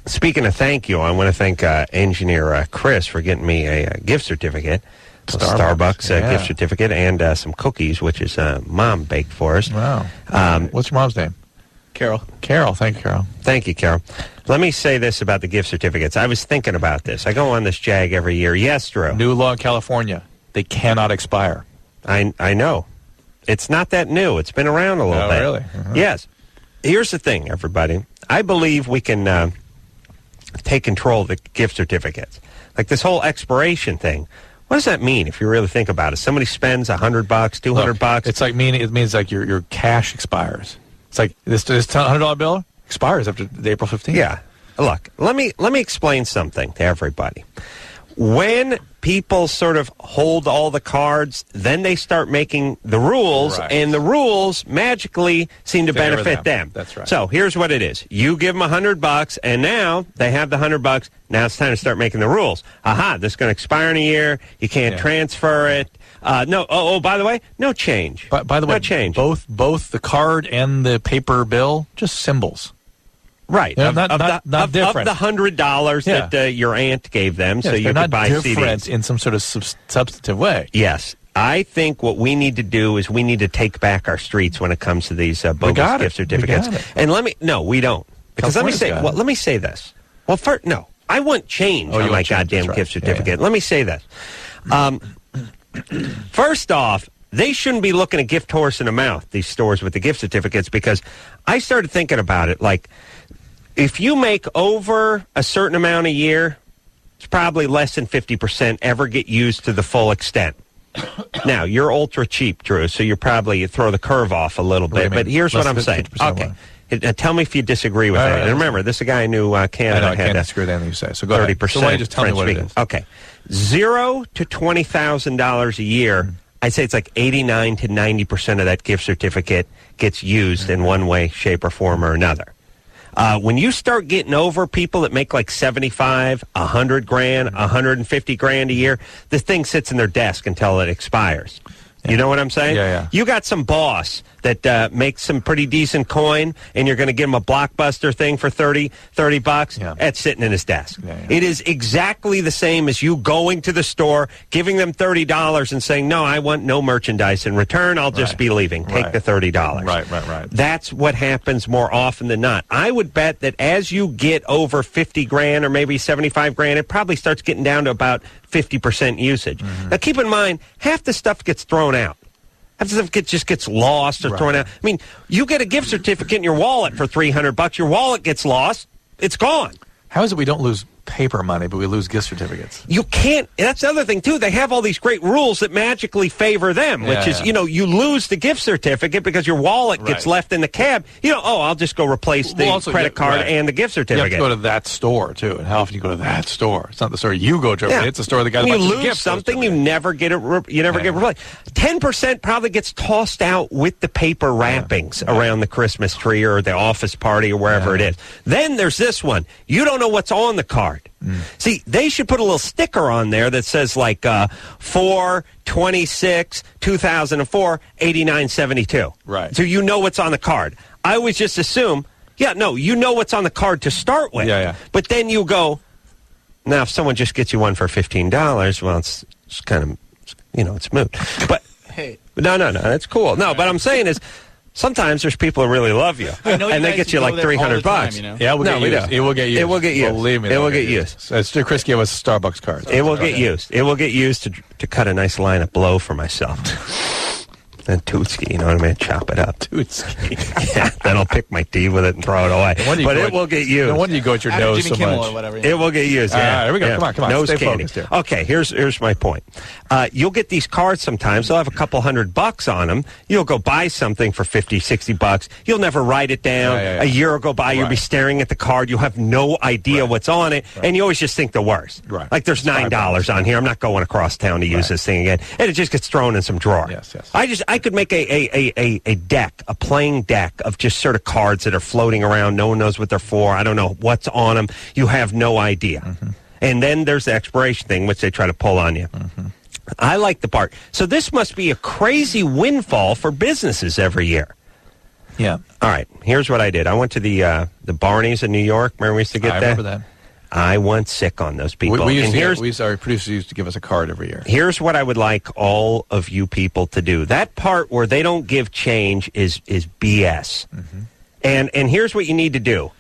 Speaking of thank you, I want to thank Engineer Chris for getting me a gift certificate. Starbucks gift certificate and some cookies, which is Mom baked for us. Wow. What's your mom's name? Carol. Carol. Thank you, Carol. Thank you, Carol. Let me say this about the gift certificates. I was thinking about this. I go on this JAG every year. Yes, Drew. New law in California. They cannot expire. I know. It's not that new. It's been around a little bit. Really? Uh-huh. Yes. Here's the thing, everybody. I believe we can take control of the gift certificates. Like this whole expiration thing. What does that mean if you really think about it? Somebody spends $100, $200. It's like it means like your cash expires. It's like this $100 bill expires after April 15th. Yeah. Look, let me explain something to everybody. When people sort of hold all the cards, then they start making the rules, and the rules magically seem to benefit them. That's right. So here's what it is. You give them $100, and now they have the $100. Now it's time to start making the rules. Aha, this is going to expire in a year. You can't transfer it. No. Oh, by the way, no change. By the way, no change. Both the card and the paper bill, just symbols. Right. Not different. Of the $100 that your aunt gave them, so you could buy CDs. Different in some sort of substantive way. Yes. I think what we need to do is we need to take back our streets when it comes to these bogus gift certificates. And we don't. Because let me say this. Well, first, no. I want change on my goddamn gift certificate. Let me say this. First off, they shouldn't be looking a gift horse in the mouth, these stores with the gift certificates, because I started thinking about it. Like, if you make over a certain amount a year, it's probably less than 50% ever get used to the full extent. Now, you're ultra cheap, Drew, so you throw the curve off a little bit. But here's what I'm saying. Okay. Tell me if you disagree with that. And remember, this is a guy who knew Canada had can't disagree with anything you say. So go 30%. So why don't you just tell me what it is? Okay. $0 to $20,000 a year, I'd say it's like 89 to 90% of that gift certificate gets used in one way, shape, or form or another. When you start getting over people that make like 75, 100 grand, 150 grand a year, this thing sits in their desk until it expires. You know what I'm saying? Yeah. You got some boss that makes some pretty decent coin, and you're going to give him a Blockbuster thing for $30 bucks. That's sitting in his desk. It is exactly the same as you going to the store, giving them $30 and saying, no, I want no merchandise in return. I'll just be leaving. Take the $30. Right. That's what happens more often than not. I would bet that as you get over 50 grand or maybe 75 grand, it probably starts getting down to about 50% usage. Now, keep in mind, half the stuff gets thrown out. Half the stuff just gets lost or thrown out. I mean, you get a gift certificate in your wallet for $300. Your wallet gets lost. It's gone. How is it we don't lose paper money, but we lose gift certificates? You can't. That's the other thing, too. They have all these great rules that magically favor them, which is, you lose the gift certificate because your wallet gets left in the cab. I'll just go replace the credit card and the gift certificate. You have to go to that store, too. And how often you go to that store? It's not the store you go to. It's the store that got a bunch of gifts. You lose something, you never get it. You never get replaced. 10% probably gets tossed out with the paper wrappings around the Christmas tree or the office party or wherever it is. Then there's this one. You don't know what's on the card. See, they should put a little sticker on there that says like 4/26/2004 8972. Right. So you know what's on the card. I always just assume, you know what's on the card to start with. But then you go, now if someone just gets you one for $15, well, it's kind of, it's moot. But no, that's cool. No, but I'm saying is, sometimes there's people who really love you, and they get you like $300. Yeah, it will get used. It will get used. Believe me, it will get used. Chris gave us a Starbucks card. It will get used. It will get used to cut a nice line of blow for myself. And Tootski, you know what I mean? Chop it up. Tootski. Yeah, then I'll pick my teeth with it and throw it away. But it will get used. No wonder you go at your nose so much. Or whatever, It will get used. All right, here we go. Come on. Nose Stay candy. focused here. Okay, here's my point. You'll get these cards sometimes. They'll have a couple $100 on them. You'll go buy something for $50, $60. You'll never write it down. A year will go by. You'll be staring at the card. You'll have no idea what's on it, and you always just think the worst. Like there's $9 on here. I'm not going across town to use this thing again, and it just gets thrown in some drawer. Yes. I could make a playing deck of just sort of cards that are floating around. No one knows what they're for. I don't know what's on them. You have no idea. And then there's the expiration thing, which they try to pull on you. I like the part. So this must be a crazy windfall for businesses every year. Yeah. All right. Here's what I did. I went to the Barneys in New York. Remember we used to get that? I remember that. I went sick on those people. Our producers used to give us a card every year. Here's what I would like all of you people to do. That part where they don't give change is BS. And here's what you need to do.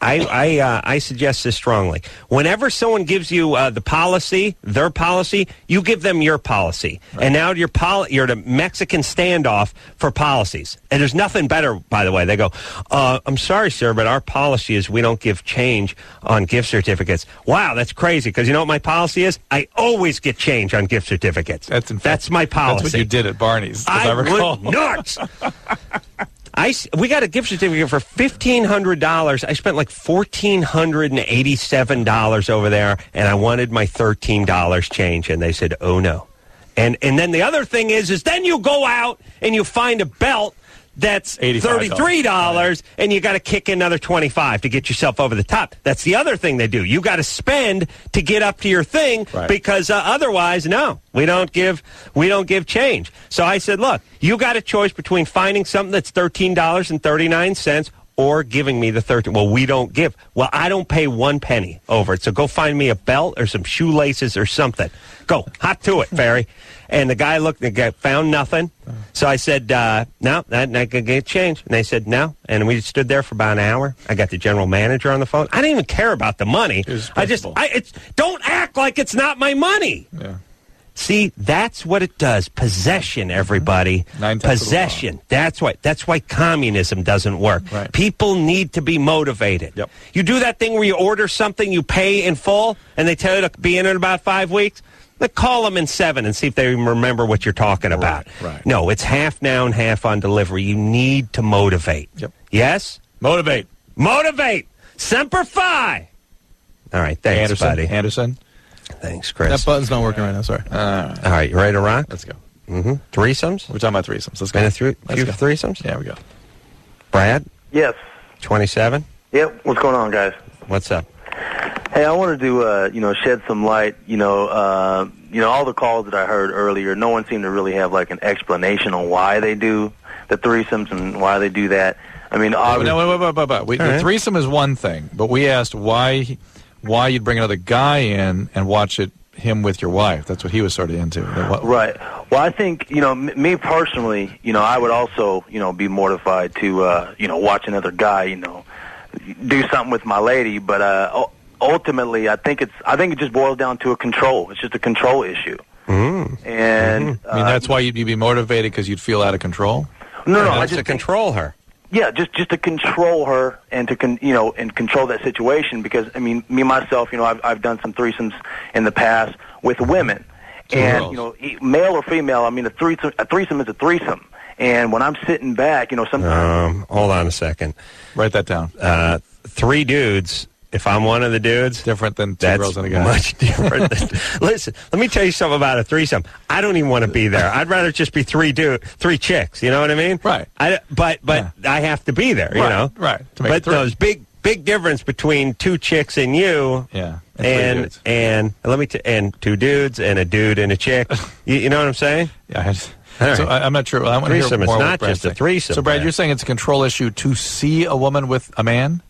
I suggest this strongly. Whenever someone gives you the policy, their policy, you give them your policy. And now you're the Mexican standoff for policies. And there's nothing better, by the way. They go, I'm sorry, sir, but our policy is we don't give change on gift certificates. Wow, that's crazy, because you know what my policy is? I always get change on gift certificates. That's my policy. That's what you did at Barney's, I recall. Nuts! We got a gift certificate for $1,500. I spent like $1,487 over there, and I wanted my $13 change, and they said, oh, no. And then the other thing is then you go out and you find a belt that's $85. $33, and you got to kick in another $25 to get yourself over the top. That's the other thing they do. You got to spend to get up to your thing, because otherwise, no, we don't give change. So I said, look, you got a choice between finding something that's $13.39 or giving me the 13. Well, we don't give. Well, I don't pay 1 penny over it. So go find me a belt or some shoelaces or something. Go, hot to it, Ferry. And the guy looked, found nothing. So I said, no, that could get changed. And they said, no. And we stood there for about an hour. I got the general manager on the phone. I didn't even care about the money. Don't act like it's not my money. Yeah. See, that's what it does. Possession, everybody. Possession. That's why communism doesn't work. Right. People need to be motivated. Yep. You do that thing where you order something, you pay in full, and they tell you to be in about 5 weeks. Then call them in 7 and see if they remember what you're talking about. Right. No, it's half now and half on delivery. You need to motivate. Yep. Yes? Motivate. Semper Fi. All right, thanks, buddy. Anderson. Thanks, Chris. That button's not working right now, sorry. All right, you ready to rock? Let's go. Threesomes? We're talking about threesomes. Let's go. Been a few threesomes? Yeah, we go. Brad? Yes. 27? Yep. What's going on, guys? What's up? Hey, I wanted to, shed some light. All the calls that I heard earlier, no one seemed to really have like an explanation on why they do the threesomes and why they do that. I mean, obviously, the threesome is one thing, but we asked why you'd bring another guy in and watch him with your wife. That's what he was sort of into. Right. Well, I think, me personally, I would also, be mortified to, watch another guy, do something with my lady. But ultimately, I think it just boils down to a control. It's just a control issue. And that's why you'd be motivated because you'd feel out of control. No, I just control her. Yeah, just to control her and to and control that situation, because I mean, me myself, I've done some threesomes in the past with women, and male or female. I mean, a threesome is a threesome, and when I'm sitting back, sometimes. Hold on a second. Write that down. 3 dudes. If I'm one of the dudes, different than 2 girls and a guy. Much different. Listen, let me tell you something about a threesome. I don't even want to be there. I'd rather just be 3 chicks. You know what I mean? Right. But I have to be there. You know. Right. But those big difference between 2 chicks and you. Yeah. And let me and 2 dudes and a dude and a chick. You know what I'm saying? Yeah. So I'm not sure. I want to hear threesome. more It's what not Brad's just a saying. threesome. So Brad, you're saying it's a control issue to see a woman with a man?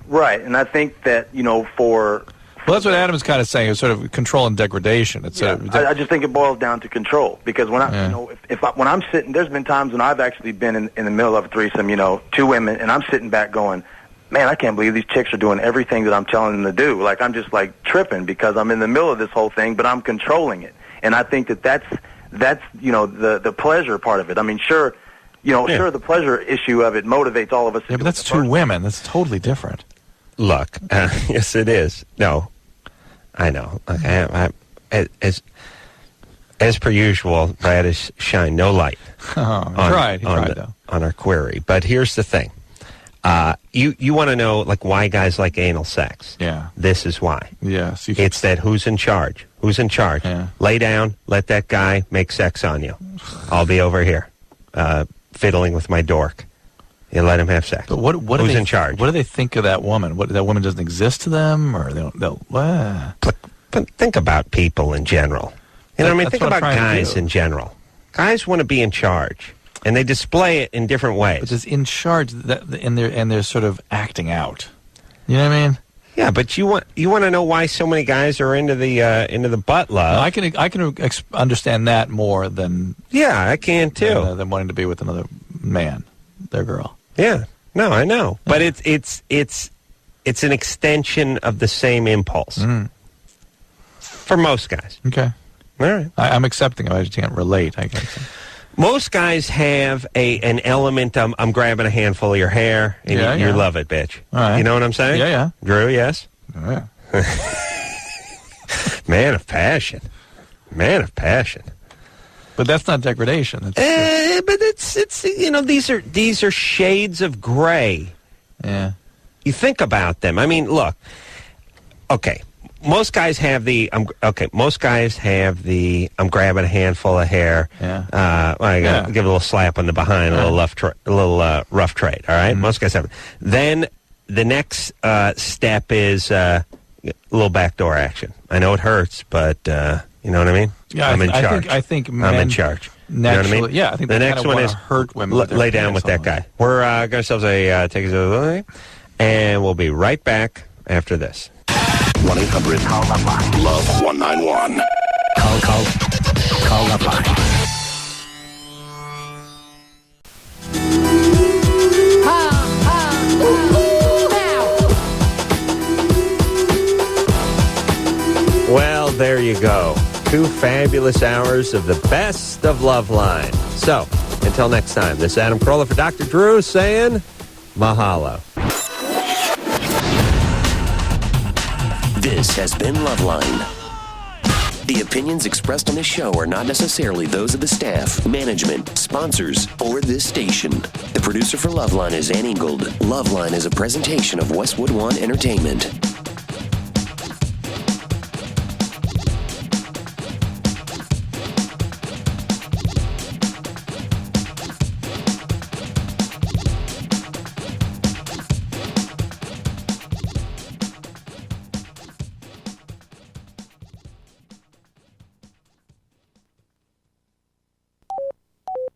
Right, and I think that for. Well, that's what Adam's kind of saying. It's sort of control and degradation. It's I just think it boils down to control, because when when I'm sitting, there's been times when I've actually been in the middle of a threesome, 2 women, and I'm sitting back going, man, I can't believe these chicks are doing everything that I'm telling them to do. Like, I'm just like tripping because I'm in the middle of this whole thing, but I'm controlling it, and I think that's the pleasure part of it. I mean, sure, sure, the pleasure issue of it motivates all of us. Yeah, but that's 2 women. That's totally different. Look, yes, it is. No, I know. Okay, as per usual, Brad has shined no light on our query. But here's the thing: you want to know why guys like anal sex? Yeah, this is why. Yes, it's that who's in charge? Who's in charge? Yeah. Lay down, let that guy make sex on you. I'll be over here, fiddling with my dork. You let him have sex. But what who's in charge? What do they think of that woman? That woman doesn't exist to them, or they'll But think about people in general. You know what I mean? Think about guys in general. Guys want to be in charge, and they display it in different ways. But it's in charge, and they're sort of acting out. You know what I mean? Yeah, but you want to know why so many guys are into the butt love. No, I can understand that more than I can too than wanting to be with another man, their girl. Yeah, no, I know, but it's an extension of the same impulse for most guys. Okay, all right, I'm accepting it. I just can't relate. I guess most guys have an element. I'm grabbing a handful of your hair, and you love it, bitch. All right. You know what I'm saying? Yeah. Drew, yes. Oh, yeah. Man of passion. But that's not degradation. But it's these are shades of gray. Yeah. You think about them. I mean, look. Okay, most guys have the most guys have the I'm grabbing a handful of hair. Yeah. I gotta give a little slap on the behind, a little rough trade. All right, most guys have it. Then the next step is a little backdoor action. I know it hurts, but you know what I mean. Yeah, I'm in charge. I think I'm in charge. Naturally, you know what I mean? Yeah, I think the next one is hurt women. Lay down with that guy. We're got ourselves a take us away, and we'll be right back after this. 1-800-LOVE-191. Call LoveLine. Well, there you go. 2 fabulous hours of the best of LoveLine. So, until next time, this is Adam Carolla for Dr. Drew saying mahalo. This has been LoveLine. The opinions expressed on this show are not necessarily those of the staff, management, sponsors, or this station. The producer for LoveLine is Ann Ingold. LoveLine is a presentation of Westwood One Entertainment.